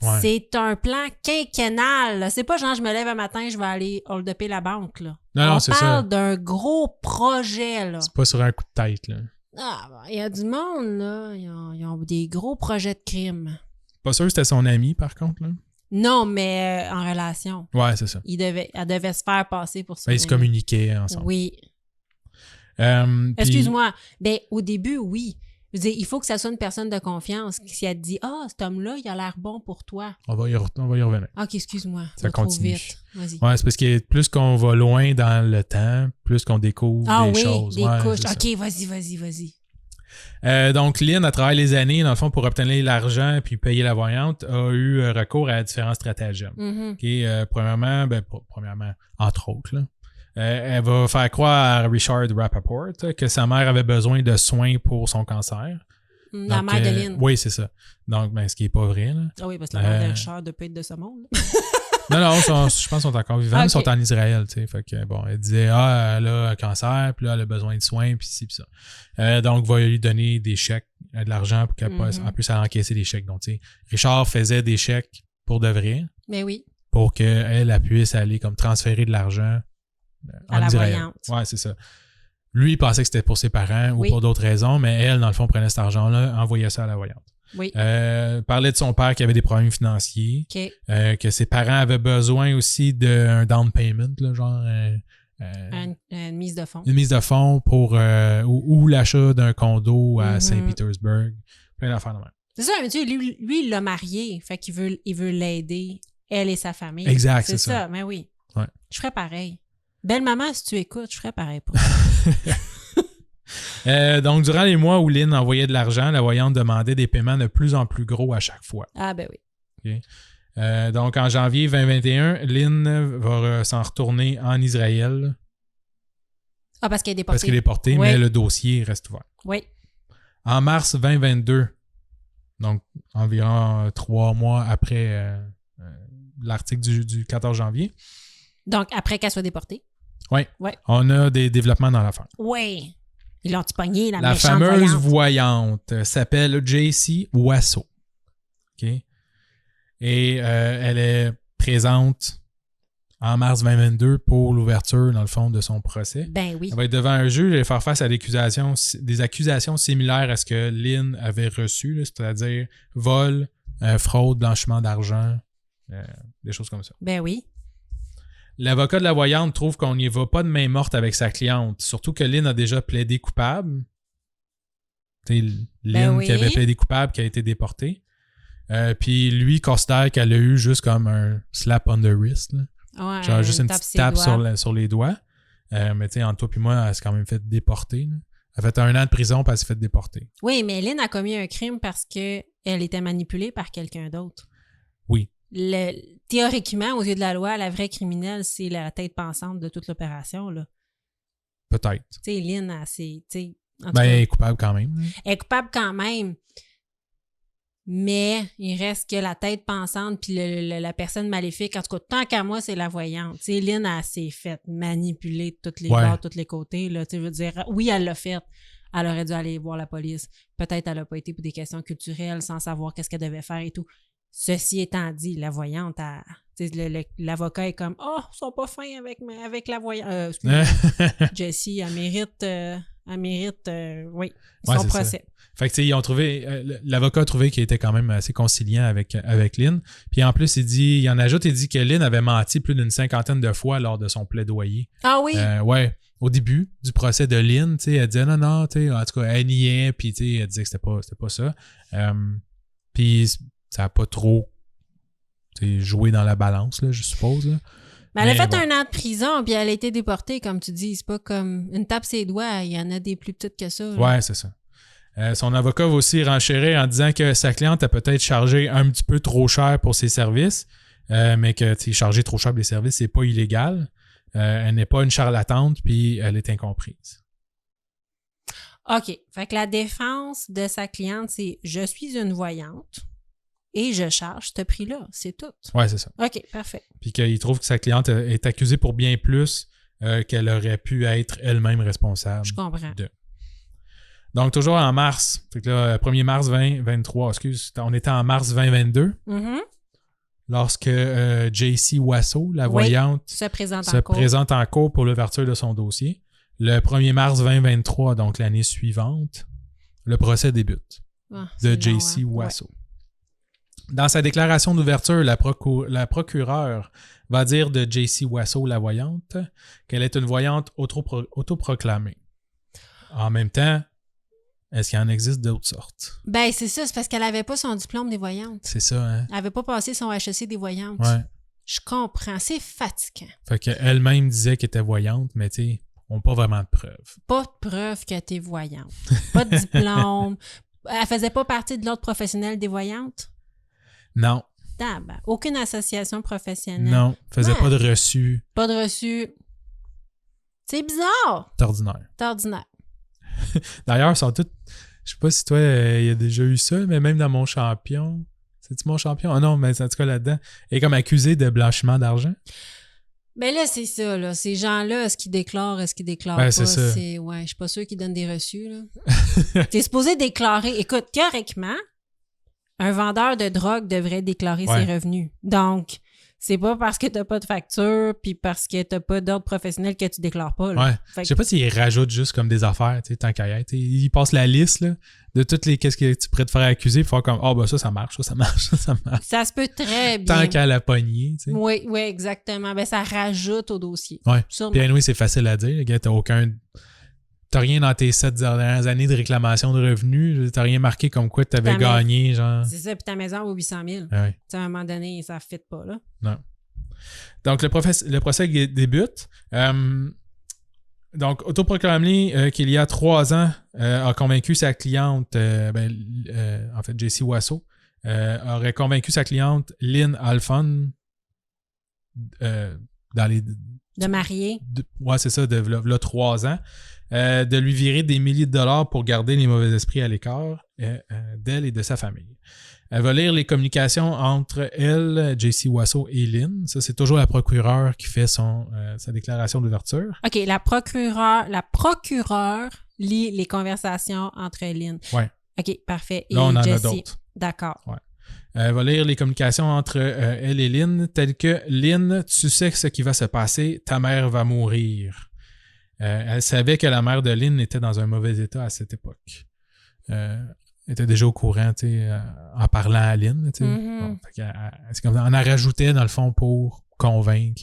Ouais. C'est un plan quinquennal. Là. C'est pas genre je me lève un matin, je vais aller hold-upper la banque. Là. Non, c'est ça. On parle d'un gros projet. Là. C'est pas sur un coup de tête. Là. Ah, il y a du monde, là. Ils ont des gros projets de crime. Pas sûr que c'était son ami, par contre. Là. Non, mais en relation. Ouais, c'est ça. Elle devait se faire passer pour ça. Ils se communiquaient ensemble. Oui. Excuse-moi. Ben, au début, oui. Je veux dire, il faut que ça soit une personne de confiance. Si elle te dit « Ah, cet homme-là, il a l'air bon pour toi. » On va y revenir. OK, excuse-moi. Ça continue. Vite. Vas-y. Ouais, c'est parce que plus qu'on va loin dans le temps, plus qu'on découvre des choses. Des couches. OK, vas-y. Donc, Lynn, à travers les années, dans le fond, pour obtenir l'argent puis payer la voyante, a eu recours à différents stratagèmes. Mm-hmm. Okay, premièrement, entre autres, là, elle va faire croire à Richard Rappaport que sa mère avait besoin de soins pour son cancer. La mère de Lynn. Oui, c'est ça. Donc, ce qui n'est pas vrai. Là. Ah oui, parce que la mère de Richard ne peut être de ce monde. Non, je pense qu'ils sont encore vivants, mais ils sont en Israël. Fait que, bon, elle disait, elle a un cancer, puis là, elle a besoin de soins, puis ci, puis ça. Donc, va lui donner des chèques, de l'argent pour qu'elle puisse encaisser des chèques. Donc, Richard faisait des chèques pour de vrai. Mais oui. Pour qu'elle puisse aller comme transférer de l'argent à la voyante. Ouais, c'est ça. Lui, il pensait que c'était pour ses parents ou pour d'autres raisons, mais elle, dans le fond, prenait cet argent-là, envoyait ça à la voyante. Oui. Parlait de son père qui avait des problèmes financiers, que ses parents avaient besoin aussi d'un down payment, là, genre une mise de fonds. Une mise de fonds pour ou l'achat d'un condo à Saint-Pétersbourg. Plein d'affaires de même. C'est ça, mais tu sais, lui, il l'a marié, fait qu'il veut l'aider, elle et sa famille. Exact, c'est ça. Mais oui. Ouais. Je ferais pareil. Belle maman, si tu écoutes, je ferais pareil pour donc, durant les mois où Lynn envoyait de l'argent, la voyante demandait des paiements de plus en plus gros à chaque fois. Ah, ben oui. Okay. Donc, en janvier 2021, Lynn va s'en retourner en Israël. Ah, parce qu'elle est déportée. Parce qu'elle est déportée, mais le dossier reste ouvert. Oui. En mars 2022, donc environ 3 mois après l'article du 14 janvier. Donc, après qu'elle soit déportée. Oui. Ouais. On a des développements dans l'affaire. Oui. Ils l'ont pogné, la méchante voyante. La fameuse voyante s'appelle J.C. Wasso. OK? Et elle est présente en mars 2022 pour l'ouverture, dans le fond, de son procès. Ben oui. Elle va être devant un juge et faire face à des accusations similaires à ce que Lynn avait reçu, là, c'est-à-dire vol, fraude, blanchiment d'argent, des choses comme ça. Ben oui. L'avocat de la voyante trouve qu'on n'y va pas de main morte avec sa cliente, surtout que Lynn a déjà plaidé coupable. C'est Lynn qui avait plaidé coupable, qui a été déportée. Puis lui considère qu'elle a eu juste comme un slap on the wrist. Là. Ouais, genre juste une petite tape sur les doigts. Mais tu sais, entre toi et moi, elle s'est quand même fait déporter. Là. Elle a fait 1 an de prison puis elle s'est fait déporter. Oui, mais Lynn a commis un crime parce qu'elle était manipulée par quelqu'un d'autre. Oui. Théoriquement, aux yeux de la loi, la vraie criminelle, c'est la tête pensante de toute l'opération. Là. Peut-être. Tu sais, Lynn, elle est coupable quand même. Hein. Elle est coupable quand même. Mais il reste que la tête pensante puis la personne maléfique. En tout cas, tant qu'à moi, c'est la voyante. Tu sais, Lynn, elle s'est faite manipuler de tous les bords, de tous les côtés. Là. Tu sais, je veux dire, oui, elle l'a fait. Elle aurait dû aller voir la police. Peut-être elle n'a pas été pour des questions culturelles sans savoir qu'est-ce qu'elle devait faire et tout. Ceci étant dit, la voyante, l'avocat est comme « Oh, ils sont pas fins avec la voyante. Jessie, elle mérite son procès. » Fait que, ils ont trouvé, l'avocat a trouvé qu'il était quand même assez conciliant avec Lynn. Puis en plus, il en ajoute, il dit que Lynn avait menti plus d'une 50aine de fois lors de son plaidoyer. Ah oui? Ouais. Au début du procès de Lynn, elle disait non, en tout cas, elle niait, puis elle disait que c'était pas ça. Puis ça n'a pas trop joué dans la balance, là, je suppose. Là. Mais elle a fait 1 an de prison, puis elle a été déportée, comme tu dis. C'est pas comme une tape ses doigts, il y en a des plus petites que ça. Là. Ouais, c'est ça. Son avocat va aussi renchérir en disant que sa cliente a peut-être chargé un petit peu trop cher pour ses services, mais que charger trop cher pour les services, c'est pas illégal. Elle n'est pas une charlatante, puis elle est incomprise. OK. Fait que la défense de sa cliente, c'est « Je suis une voyante et je charge ce prix-là. » C'est tout. Oui, c'est ça. OK, parfait. Puis qu'il trouve que sa cliente est accusée pour bien plus qu'elle aurait pu être elle-même responsable. Je comprends. Donc, toujours en mars. Fait que là, 1er mars 2023, on était en mars 2022. Mm-hmm. Lorsque J.C. Wasso, la voyante, se présente en cours pour l'ouverture de son dossier. Le 1er mars 2023, donc l'année suivante, le procès débute de J.C. Wasso. Ouais. Dans sa déclaration d'ouverture, la procureure va dire de J.C. Wasso, la voyante, qu'elle est une voyante autoproclamée. En même temps, est-ce qu'il en existe d'autres sortes? Ben, c'est ça, c'est parce qu'elle n'avait pas son diplôme des voyantes. C'est ça, hein? Elle n'avait pas passé son HEC des voyantes. Ouais. Je comprends, c'est fatigant. Fait qu'elle-même disait qu'elle était voyante, mais tu sais, on n'a pas vraiment de preuves. Pas de preuve que tu es voyante. Pas de diplôme. Elle faisait pas partie de l'ordre professionnel des voyantes? Non. Aucune association professionnelle. Non, faisait pas de reçu. Pas de reçu. C'est bizarre. C'est ordinaire. C'est ordinaire. D'ailleurs, ils sont toutes... Je sais pas si toi, il y a déjà eu ça, mais même dans Mon Champion... C'est-tu Mon Champion? Ah non, mais en tout cas là-dedans, elle est comme accusée de blanchiment d'argent. Ben là, c'est ça, là. Ces gens-là, est-ce qu'ils déclarent, est-ce qu'ils déclarent ben, pas? C'est ça. Ouais, je suis pas sûre qu'ils donnent des reçus, là. T'es supposé déclarer... Écoute, théoriquement, un vendeur de drogue devrait déclarer ses revenus. Donc... C'est pas parce que t'as pas de facture puis parce que t'as pas d'ordre professionnel que tu déclares pas. Là. Ouais. Je sais pas s'ils rajoutent juste comme des affaires, tu sais, tant qu'à y être. Ils passent la liste là, de toutes les qu'est-ce que tu pourrais te faire accuser, faire comme ben ça marche, ça marche. Ça se peut très bien. Tant qu'à la poignée, tu sais. Oui, exactement. Ben ça rajoute au dossier. Ouais. Puis anyway, c'est facile à dire. T'as rien dans tes 7 dernières années de réclamation de revenus. T'as rien marqué comme quoi t'avais gagné, genre. C'est ça, puis ta maison vaut 800 000. Ouais. À un moment donné, ça ne fit pas, là. Non. Donc, le procès débute. Donc, autoproclamé qu'il y a 3 ans, a convaincu sa cliente, en fait, J.C. Wasso, aurait convaincu sa cliente Lynn Alphon de marier. Ouais, c'est ça, de 3 ans. De lui virer des milliers de dollars pour garder les mauvais esprits à l'écart d'elle et de sa famille. Elle va lire les communications entre elle, J.C. Wasso et Lynn. Ça, c'est toujours la procureure qui fait sa déclaration d'ouverture. OK, la procureure lit les conversations entre Lynn. Oui. OK, parfait. Et là, on en Jessie. a d'autres. D'accord. Ouais. Elle va lire les communications entre elle et Lynn, telles que « Lynn, tu sais ce qui va se passer, ta mère va mourir. » Elle savait que la mère de Lynn était dans un mauvais état à cette époque. Elle était déjà au courant, tu sais, en parlant à Lynn. Tu sais. Bon, c'est comme on en rajoutait, dans le fond, pour convaincre.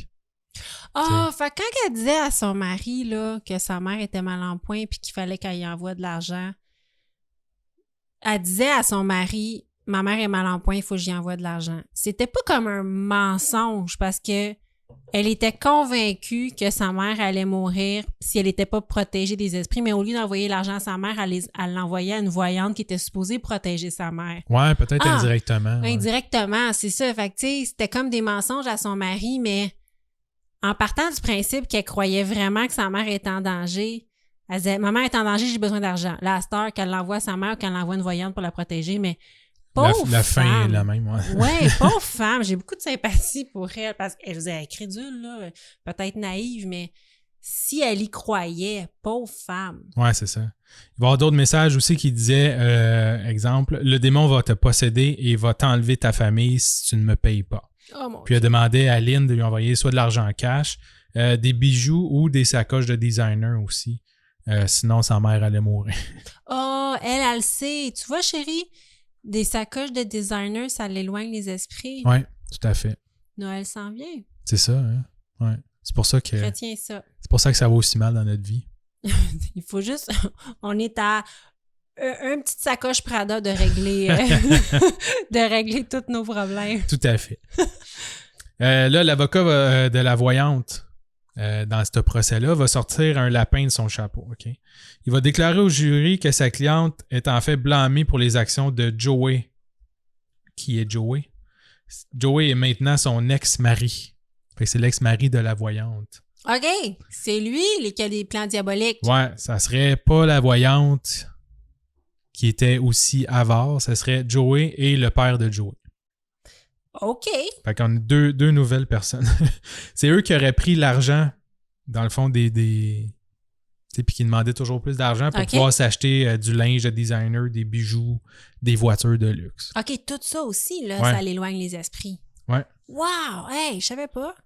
Fait quand elle disait à son mari là, que sa mère était mal en point puis qu'il fallait qu'elle y envoie de l'argent, elle disait à son mari « Ma mère est mal en point, il faut que j'y envoie de l'argent. » C'était pas comme un mensonge parce que elle était convaincue que sa mère allait mourir si elle n'était pas protégée des esprits, mais au lieu d'envoyer l'argent à sa mère, elle l'envoyait à une voyante qui était supposée protéger sa mère. Ouais, peut-être indirectement. Ouais. Indirectement, c'est ça. Fait que, tu sais, c'était comme des mensonges à son mari, mais en partant du principe qu'elle croyait vraiment que sa mère était en danger, elle disait « Ma mère est en danger, j'ai besoin d'argent. » Là, à cette heure, qu'elle l'envoie à sa mère ou qu'elle l'envoie à une voyante pour la protéger, mais la fin est la même, ouais. Ouais, pauvre femme. J'ai beaucoup de sympathie pour elle parce qu'elle est crédule, là, peut-être naïve, mais si elle y croyait, pauvre femme. Ouais, c'est ça. Il va y avoir d'autres messages aussi qui disaient, exemple, « Le démon va te posséder et va t'enlever ta famille si tu ne me payes pas. » Puis elle demandait à Lynn de lui envoyer soit de l'argent en cash, des bijoux ou des sacoches de designer aussi. Sinon, sa mère allait mourir. Elle le sait. Tu vois, chérie, des sacoches de designer, ça l'éloigne les esprits. Oui, tout à fait. Noël s'en vient. C'est ça, hein? Ouais. C'est pour ça que... Retiens ça. C'est pour ça que ça va aussi mal dans notre vie. Il faut juste... On est à une petite sacoche Prada de régler, de régler tous nos problèmes. Tout à fait. Là, l'avocat de la voyante dans ce procès-là, va sortir un lapin de son chapeau. Okay? Il va déclarer au jury que sa cliente est en fait blâmée pour les actions de Joey. Qui est Joey? Joey est maintenant son ex-mari. Fait que c'est l'ex-mari de la voyante. OK, c'est lui qui a des plans diaboliques. Ouais, ça serait pas la voyante qui était aussi avare, ça serait Joey et le père de Joey. OK. Fait qu'on a deux nouvelles personnes. C'est eux qui auraient pris l'argent, dans le fond, des puis qui demandaient toujours plus d'argent pour pouvoir s'acheter du linge de designer, des bijoux, des voitures de luxe. OK, tout ça aussi, là, ouais. Ça l'éloigne les esprits. Ouais. Wow! Hey, je savais pas.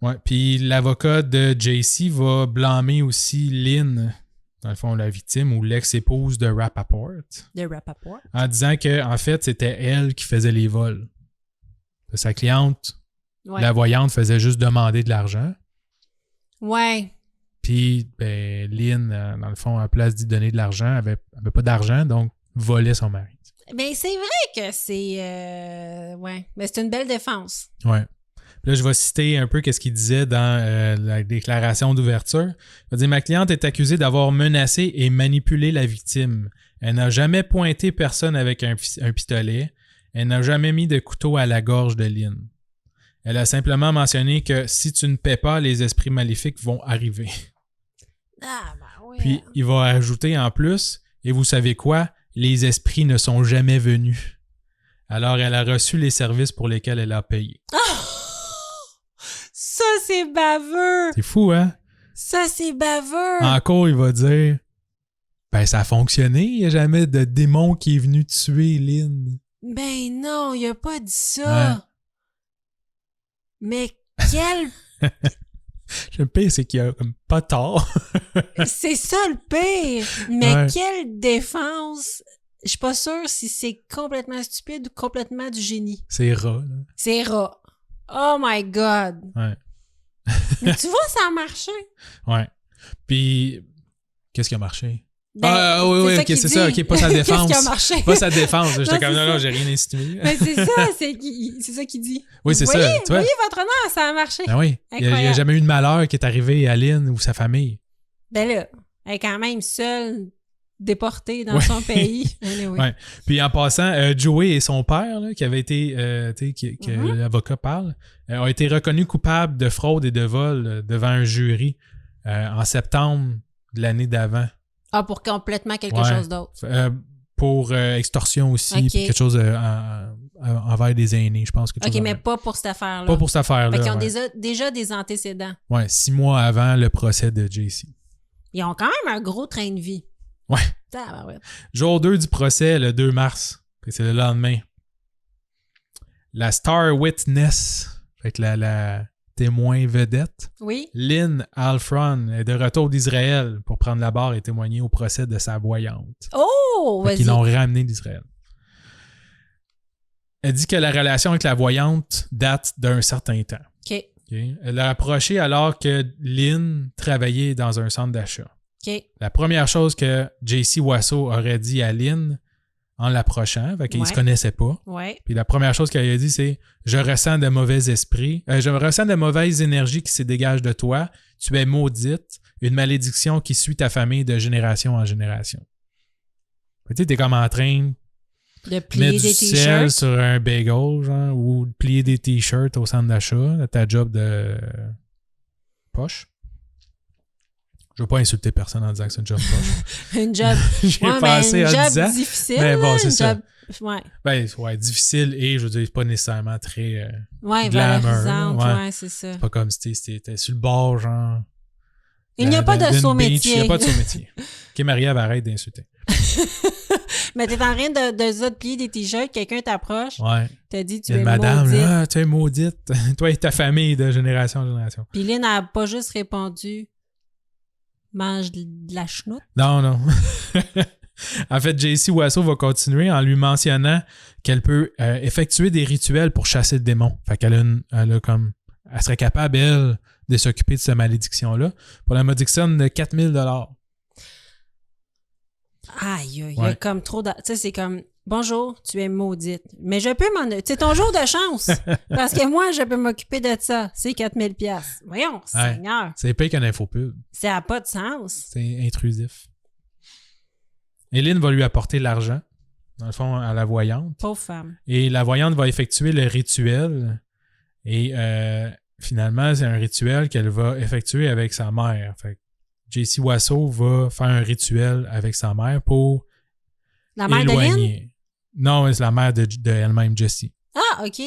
Ouais, puis l'avocat de JC va blâmer aussi Lynn, dans le fond, la victime ou l'ex-épouse de Rappaport. De Rappaport. En disant que, en fait, c'était elle qui faisait les vols. Sa cliente, la voyante, faisait juste demander de l'argent. Ouais. Puis, ben, Lynn, dans le fond, à place d'y donner de l'argent, avait pas d'argent, donc volait son mari. Ben, c'est vrai que c'est... ouais, mais c'est une belle défense. Ouais. Puis là, je vais citer un peu ce qu'il disait dans la déclaration d'ouverture. Il va dire « Ma cliente est accusée d'avoir menacé et manipulé la victime. Elle n'a jamais pointé personne avec un pistolet. Elle n'a jamais mis de couteau à la gorge de Lynn. Elle a simplement mentionné que si tu ne paies pas, les esprits maléfiques vont arriver. » Ah, ben oui. Puis, il va ajouter en plus, et vous savez quoi? Les esprits ne sont jamais venus. Alors, elle a reçu les services pour lesquels elle a payé. Oh! Ça, c'est baveux! C'est fou, hein? Ça, c'est baveux! Encore, il va dire, ben, ça a fonctionné. Il n'y a jamais de démon qui est venu tuer Lynn. Ben non, il a pas dit ça. Ouais. Mais quel... Le pire, c'est qu'il a comme pas tort. C'est ça le pire. Mais quelle défense. Je suis pas sûre si c'est complètement stupide ou complètement du génie. C'est rat, là. C'est rat. Oh my God. Ouais. Mais tu vois, ça a marché. Ouais. Puis, qu'est-ce qui a marché? Ben, oui, ok, c'est ça. Ok, pas sa défense. Qu'est-ce qui a marché? Pas sa défense. J'étais comme, non, ça. j'ai rien insinué. Mais c'est ça, c'est ça qu'il dit. Oui, c'est ça. Tu voyez, votre honneur, ça a marché. Ben oui. Il n'y a jamais eu de malheur qui est arrivé à Lynn ou sa famille. Ben là, elle est quand même seule, déportée dans son pays. Anyway. Ouais. Puis en passant, Joey et son père, là, qui avait été, l'avocat parle, ont été reconnus coupables de fraude et de vol devant un jury en septembre de l'année d'avant. Ah, pour complètement quelque chose d'autre. Pour extorsion aussi, puis quelque chose envers des aînés, je pense. OK, mais pas pour cette affaire-là. Pas pour cette affaire-là. Fait qu'ils ont déjà des antécédents. Ouais, 6 mois avant le procès de JC. Ils ont quand même un gros train de vie. Ouais. Ouais. Jour 2 du procès, le 2 mars. C'est le lendemain. La Star Witness, fait que la témoin vedette, Lynn Alfron est de retour d'Israël pour prendre la barre et témoigner au procès de sa voyante. Oh! Fait qu'ils l'ont ramenée d'Israël. Elle dit que la relation avec la voyante date d'un certain temps. OK. Elle l'a approchée alors que Lynn travaillait dans un centre d'achat. Okay. La première chose que JC Wasso aurait dit à Lynn en l'approchant, fait qu'ils ne se connaissaient pas. Ouais. Puis la première chose qu'elle a dit, c'est « Je ressens de mauvais esprits, je ressens de mauvaises énergies qui se dégagent de toi. Tu es maudite, une malédiction qui suit ta famille de génération en génération. » Tu sais, t'es comme en train de plier mettre des du t-shirts sel sur un bagel, genre, ou de plier des t-shirts au centre d'achat, ta job de poche. Je veux pas insulter personne en disant que c'est une job poche. Une job. J'ai pensé en disant. Job difficile. Mais bon, c'est ça. Ouais. Ben, ouais, difficile et je veux dire, c'est pas nécessairement très. Valorisante. Ouais, c'est ça. C'est pas comme si t'étais sur le bord, genre. Il n'y a pas de saut métier. Il n'y a pas de saut métier. Ok, Marie-Ève, arrête d'insulter. Mais t'es en train de plier des t-shirts, quelqu'un t'approche. Ouais. T'as dit, tu es madame, maudite. Là, tu es maudite. Toi et ta famille de génération en génération. Puis Lynn n'a pas juste répondu. Mange de la chenoute? Non. En fait, JC Wasso va continuer en lui mentionnant qu'elle peut effectuer des rituels pour chasser le démon. Fait qu'elle elle serait capable, elle, de s'occuper de cette malédiction-là pour la modique somme de 4 000 $. Aïe, il y a comme trop de... Tu sais, c'est comme... bonjour, tu es maudite. Mais je peux m'en... C'est ton jour de chance. Parce que moi, je peux m'occuper de ça. C'est 4000 $. Voyons, Seigneur. C'est pire qu'un infopub. Ça n'a pas de sens. C'est intrusif. Lynn va lui apporter l'argent, dans le fond, à la voyante. Pauvre femme. Et la voyante va effectuer le rituel. Et finalement, c'est un rituel qu'elle va effectuer avec sa mère. Fait que J.C. Wasso va faire un rituel avec sa mère pour La mère éloigner. de Lynn? Non, c'est la mère de elle-même, Jessie. Ah, OK.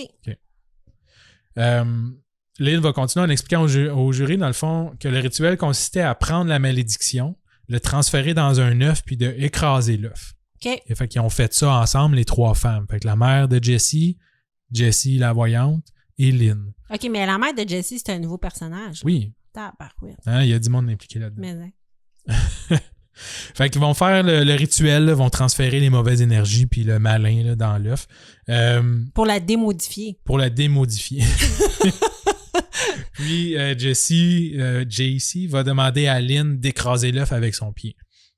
Lynn va continuer en expliquant au jury, dans le fond, que le rituel consistait à prendre la malédiction, le transférer dans un œuf, puis de écraser l'œuf. OK. Et fait qu'ils ont fait ça ensemble, les trois femmes. Fait que la mère de Jessie, la voyante, et Lynn. OK, mais la mère de Jessie, c'est un nouveau personnage. Oui. Tabarouette. Hein, il y a du monde impliqué là-dedans. Mais Fait qu'ils vont faire le rituel, là, vont transférer les mauvaises énergies puis le malin là, dans l'œuf. pour la démodifier. Pour la démodifier. Puis JC va demander à Lynn d'écraser l'œuf avec son pied.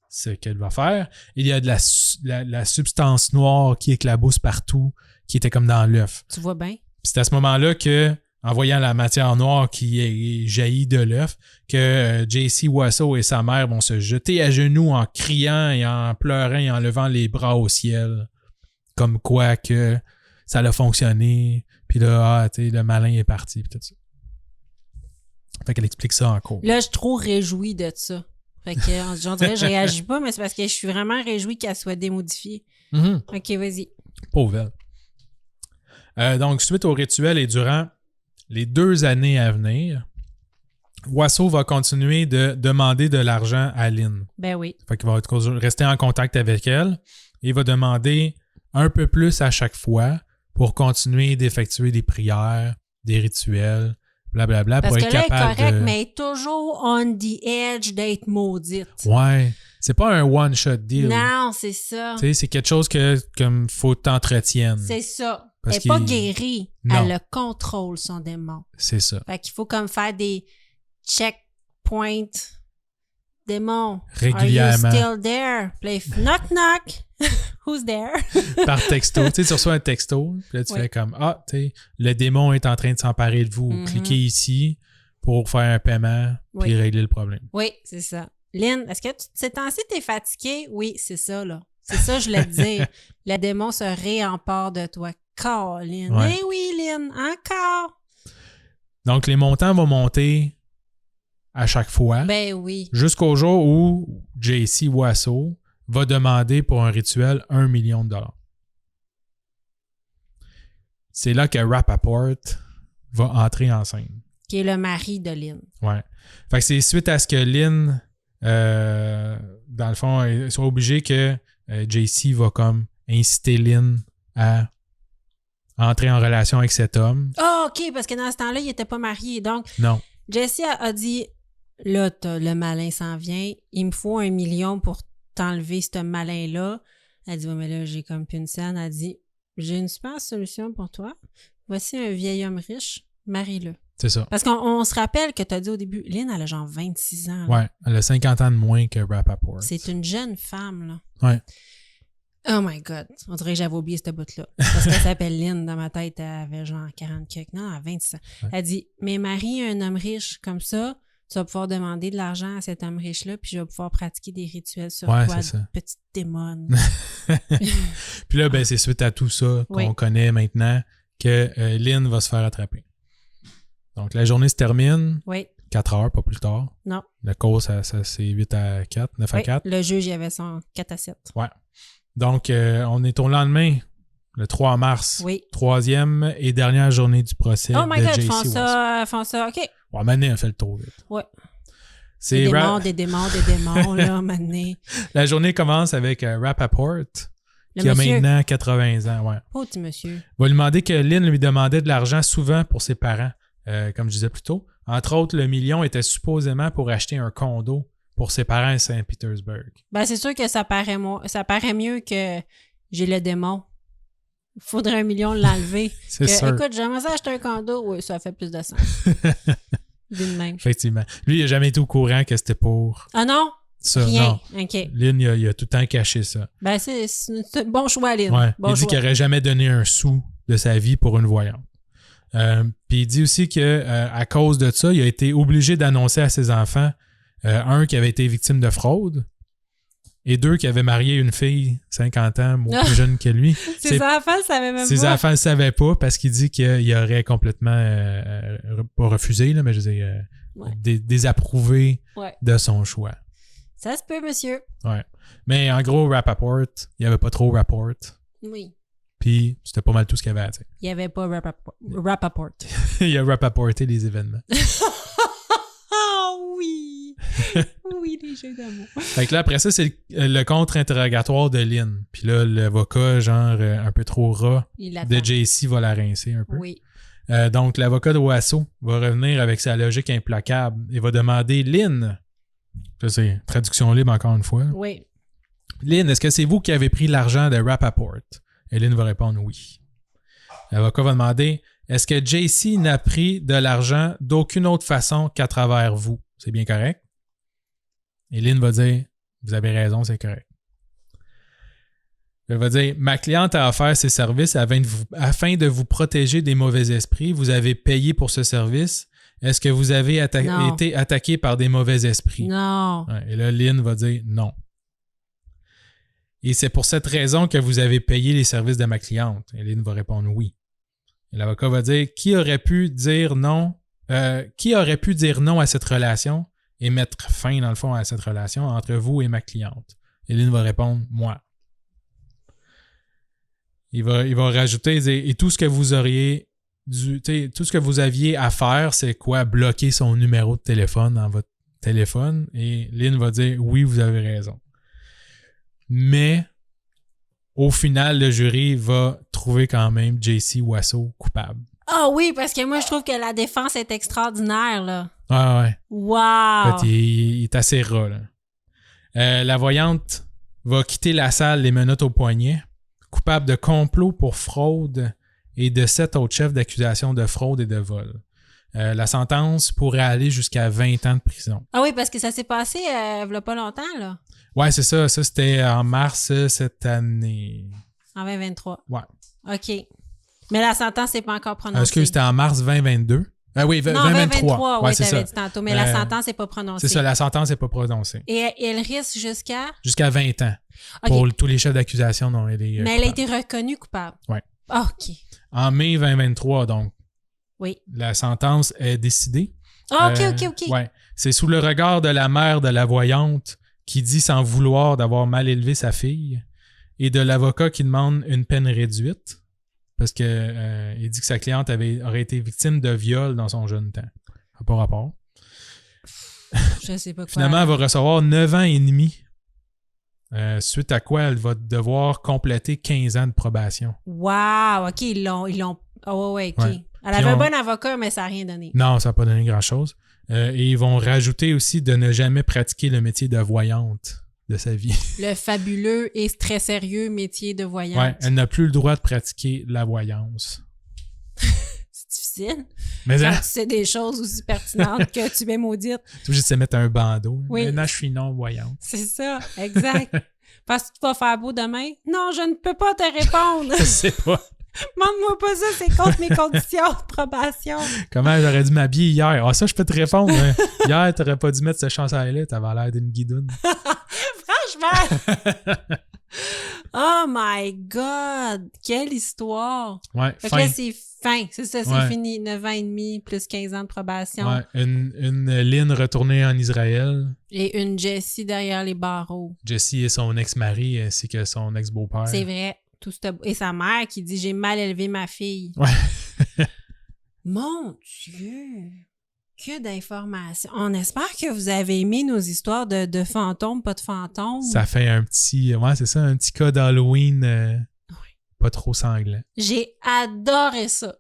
Ce qu'elle va faire. Il y a de la substance noire qui éclabousse partout, qui était comme dans l'œuf. Tu vois bien? C'est à ce moment-là que, en voyant la matière noire qui est jaillie de l'œuf, que J.C. Wasso et sa mère vont se jeter à genoux en criant et en pleurant et en levant les bras au ciel. Comme quoi que ça a fonctionné, puis là, le malin est parti, puis tout ça. Fait qu'elle explique ça en cours. Là, je suis trop réjouie de ça. Fait que, j'en dirais, je réagis pas, mais c'est parce que je suis vraiment réjouie qu'elle soit démodifiée. Mm-hmm. OK, vas-y. Pauvre elle. Donc, suite au rituel et durant les 2 années à venir, Wasso va continuer de demander de l'argent à Lynn. Ben oui. Fait qu'il va rester en contact avec elle et il va demander un peu plus à chaque fois pour continuer d'effectuer des prières, des rituels, blablabla, parce pour que être là, elle est capable correcte, de... mais elle est toujours on the edge d'être maudite. Ouais. C'est pas un one-shot deal. Non, c'est ça. Tu sais, c'est quelque chose que comme faut t'entretiennes. C'est ça. Parce elle n'est pas guérie. Non. Elle le contrôle, son démon. C'est ça. Fait qu'il faut comme faire des checkpoints. Démon. Régulièrement. Are you still there? Play knock knock. Who's there? Par texto. Tu sais, tu reçois un texto, puis là, tu fais comme, tu sais, le démon est en train de s'emparer de vous. Mm-hmm. Cliquez ici pour faire un paiement, puis régler le problème. Oui, c'est ça. Lynn, est-ce que ces temps-ci, t'es fatiguée? Oui, c'est ça, là. C'est ça, je le dis. Le démon se réempare de toi. Lynn. Ouais. Eh oui, Lynn, encore. Donc, les montants vont monter à chaque fois. Ben oui. Jusqu'au jour où J.C. Wasso va demander pour un rituel 1 million de dollars. C'est là que Rappaport va entrer en scène. Qui est le mari de Lynn. Ouais. Fait que c'est suite à ce que Lynn, dans le fond, soit obligé que J.C. va comme inciter Lynn à entrer en relation avec cet homme. Ah, OK, parce que dans ce temps-là, il n'était pas marié. Donc, Non. Jessie a dit, là, le malin s'en vient. Il me faut 1 million pour t'enlever ce malin-là. Elle dit, ouais, mais là, j'ai comme plus une scène. Elle dit, j'ai une super solution pour toi. Voici un vieil homme riche. Marie-le. C'est ça. Parce qu'on se rappelle que tu as dit au début, Lynn, elle a genre 26 ans. Là. Ouais. Elle a 50 ans de moins que Rappaport. C'est une jeune femme, là. Ouais. Oh my God. On dirait que j'avais oublié cette bout-là. Parce qu'elle s'appelle Lynn. Dans ma tête, elle avait genre 40 quelques. Non, elle a 26 ans. Ouais. Elle dit, mais Marie, un homme riche comme ça, tu vas pouvoir demander de l'argent à cet homme riche-là, puis je vais pouvoir pratiquer des rituels sur toi, petite démon. Puis là, ben, c'est suite à tout ça qu'on connaît maintenant que Lynn va se faire attraper. Donc, la journée se termine. Oui. 4 heures, pas plus tard. Non. La cause, ça c'est 8 à 4, 9 à 4. Le juge, il avait son 4 à 7. Ouais. Donc, on est au lendemain, le 3 mars. Oui. 3e et dernière journée du procès. Oh my de God, J.C. font ça, OK. Ouais, Mané a fait le tour vite. Ouais. C'est des démons, là, Mané. La journée commence avec Rappaport, qui a monsieur. maintenant 80 ans. Ouais. Oh, petit monsieur. Va lui demander que Lynn lui demandait de l'argent souvent pour ses parents, comme je disais plus tôt. Entre autres, le million était supposément pour acheter un condo pour ses parents à Saint-Pétersbourg. Ben, c'est sûr que ça paraît mieux que j'ai le démon. Il faudrait 1 million l'enlever. C'est sûr. Écoute, j'aimerais ça acheter un condo. Oui, ça fait plus de sens. D'une même. Effectivement. Lui, il n'a jamais été au courant que c'était pour... Ah non? Ça, Rien. non. OK. Lynn, il a tout le temps caché ça. Ben, c'est un bon choix, Lynn. Ouais. Bon Il dit choix. qu'il n'aurait jamais donné un sou de sa vie pour une voyante. Puis il dit aussi que à cause de ça, il a été obligé d'annoncer à ses enfants, un, qui avait été victime de fraude, et deux, qui avait marié une fille 50 ans, plus jeune que lui. Ses enfants le savaient même pas. Ses enfants ne le savaient pas parce qu'il dit qu'il aurait complètement, pas refusé, là, mais je veux dire, désapprouvé de son choix. Ça se peut, monsieur. Ouais. Mais en gros, Rappaport, il n'y avait pas trop Rapport. Oui. Puis c'était pas mal tout ce qu'il y avait à dire. Il n'y avait pas Rappaport. Il a Rappaporté les événements. Ah oui! Oui, les jeux d'amour. Fait que là, après ça, c'est le contre-interrogatoire de Lynn. Puis là, l'avocat, genre un peu trop rat de JC va la rincer un peu. Oui. Donc, l'avocat de Wasso va revenir avec sa logique implacable et va demander Lynn. Ça, c'est traduction libre encore une fois. Oui. Lynn, est-ce que c'est vous qui avez pris l'argent de Rappaport? Et Lynn va répondre oui. L'avocat va demander est-ce que JC n'a pris de l'argent d'aucune autre façon qu'à travers vous? C'est bien correct? Et Lynn va dire vous avez raison, c'est correct. Elle va dire ma cliente a offert ses services afin de vous protéger des mauvais esprits. Vous avez payé pour ce service. Est-ce que vous avez été attaqué par des mauvais esprits? Non. Ouais, et là, Lynn va dire non. Et c'est pour cette raison que vous avez payé les services de ma cliente. Et Lynn va répondre oui. Et l'avocat va dire qui aurait pu dire non à cette relation et mettre fin, dans le fond, à cette relation entre vous et ma cliente? Et Lynn va répondre moi. Il va rajouter et tout ce que vous auriez tout ce que vous aviez à faire, c'est quoi? Bloquer son numéro de téléphone dans votre téléphone. Et Lynn va dire oui, vous avez raison. Mais au final, le jury va trouver quand même JC Wasso coupable. Ah oui, parce que moi, je trouve que la défense est extraordinaire, là. Ah ouais. Wow! En fait, il est assez ras, là. La voyante va quitter la salle les menottes au poignet, coupable de complot pour fraude et de 7 autres chefs d'accusation de fraude et de vol. La sentence pourrait aller jusqu'à 20 ans de prison. Ah oui, parce que ça s'est passé il n'y a pas longtemps, là. Ouais, c'est ça. Ça, c'était en mars cette année. En 2023. Ouais. OK. Mais la sentence n'est pas encore prononcée. Est-ce que c'était en mars 2022? Ah oui, 2023. Oui, c'est ça. Dit tantôt, mais la sentence n'est pas prononcée. C'est ça, la sentence n'est pas prononcée. Et elle risque jusqu'à? Jusqu'à 20 ans. Okay. Pour tous les chefs d'accusation dont elle est mais elle a été reconnue coupable. Oui. Oh, OK. En mai 2023, donc. Oui. La sentence est décidée. Ah, OK. Ouais. C'est sous le regard de la mère de la voyante qui dit s'en vouloir d'avoir mal élevé sa fille et de l'avocat qui demande une peine réduite parce que il dit que sa cliente aurait été victime de viol dans son jeune temps. Ça n'a pas rapport. Je sais pas quoi. Finalement, elle va recevoir 9 ans et demi suite à quoi elle va devoir compléter 15 ans de probation. Wow! OK, ils l'ont... Oh, ouais, OK. Ouais. Elle avait un bon avocat, mais ça n'a rien donné. Non, ça n'a pas donné grand-chose. Et ils vont rajouter aussi de ne jamais pratiquer le métier de voyante de sa vie. Le fabuleux et très sérieux métier de voyante. Ouais, elle n'a plus le droit de pratiquer la voyance. C'est difficile. Mais quand tu sais des choses aussi pertinentes que tu es maudite. Tu es obligé de se mettre un bandeau. Oui. Maintenant, je suis non-voyante. C'est ça, exact. Parce que tu vas faire beau demain. Non, je ne peux pas te répondre. Je sais pas. Demande-moi pas ça, c'est contre mes conditions de probation. Comment j'aurais dû m'habiller hier? Ah, ça, je peux te répondre. Hein. Hier, t'aurais pas dû mettre ce chandail-là, t'avais l'air d'une guidoune. Franchement! Oh my God! Quelle histoire! Ouais, fait que là, c'est fin. C'est ça, c'est fini. 9 ans et demi plus 15 ans de probation. Ouais, une Lynn retournée en Israël. Et une Jessie derrière les barreaux. Jessie et son ex-mari ainsi que son ex-beau-père. C'est vrai. Et sa mère qui dit « J'ai mal élevé ma fille. » Ouais. Mon Dieu! Que d'informations. On espère que vous avez aimé nos histoires de fantômes, pas de fantômes. Ça fait un petit... Ouais, c'est ça, un petit cas d'Halloween pas trop sanglant. J'ai adoré ça.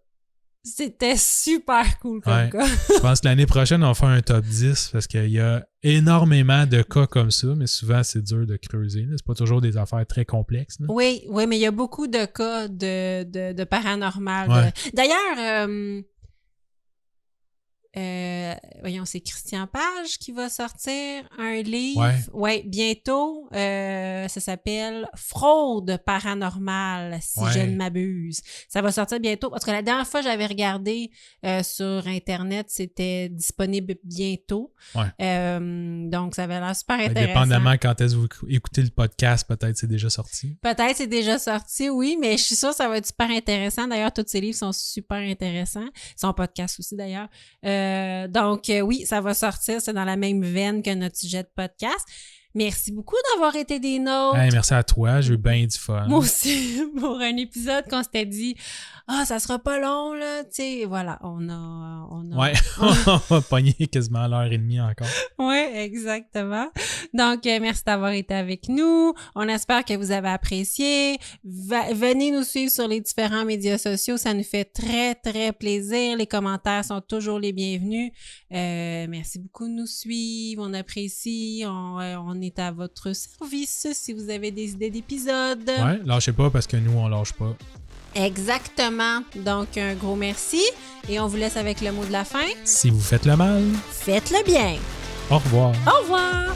C'était super cool comme cas. Je pense que l'année prochaine, on va faire un top 10 parce qu'il y a énormément de cas comme ça, mais souvent, c'est dur de creuser. C'est pas toujours des affaires très complexes. Là. Oui, mais il y a beaucoup de cas de paranormal. Ouais. D'ailleurs, voyons, c'est Christian Page qui va sortir un livre. Ouais, bientôt. Ça s'appelle Fraude paranormale, si je ne m'abuse. Ça va sortir bientôt. Parce que la dernière fois, j'avais regardé sur Internet, c'était disponible bientôt. Donc, ça avait l'air super intéressant. Dépendamment quand est-ce que vous écoutez le podcast, peut-être c'est déjà sorti. Peut-être c'est déjà sorti, oui, mais je suis sûre que ça va être super intéressant. D'ailleurs, tous ces livres sont super intéressants. Son podcast aussi, d'ailleurs. Donc, oui, ça va sortir. C'est dans la même veine que notre sujet de podcast. Merci beaucoup d'avoir été des nôtres. Hey, merci à toi, j'ai eu bien du fun. Moi aussi, pour un épisode qu'on s'était dit « Ah, ça sera pas long, là. » Tu sais, voilà, on va pogner quasiment l'heure et demie encore. Oui, exactement. Donc, merci d'avoir été avec nous. On espère que vous avez apprécié. Venez nous suivre sur les différents médias sociaux. Ça nous fait très, très plaisir. Les commentaires sont toujours les bienvenus. Merci beaucoup de nous suivre. On apprécie. On est à votre service si vous avez des idées d'épisodes. Ouais, lâchez pas parce que nous, on lâche pas. Exactement. Donc, un gros merci et on vous laisse avec le mot de la fin. Si vous faites le mal, faites-le bien. Au revoir. Au revoir.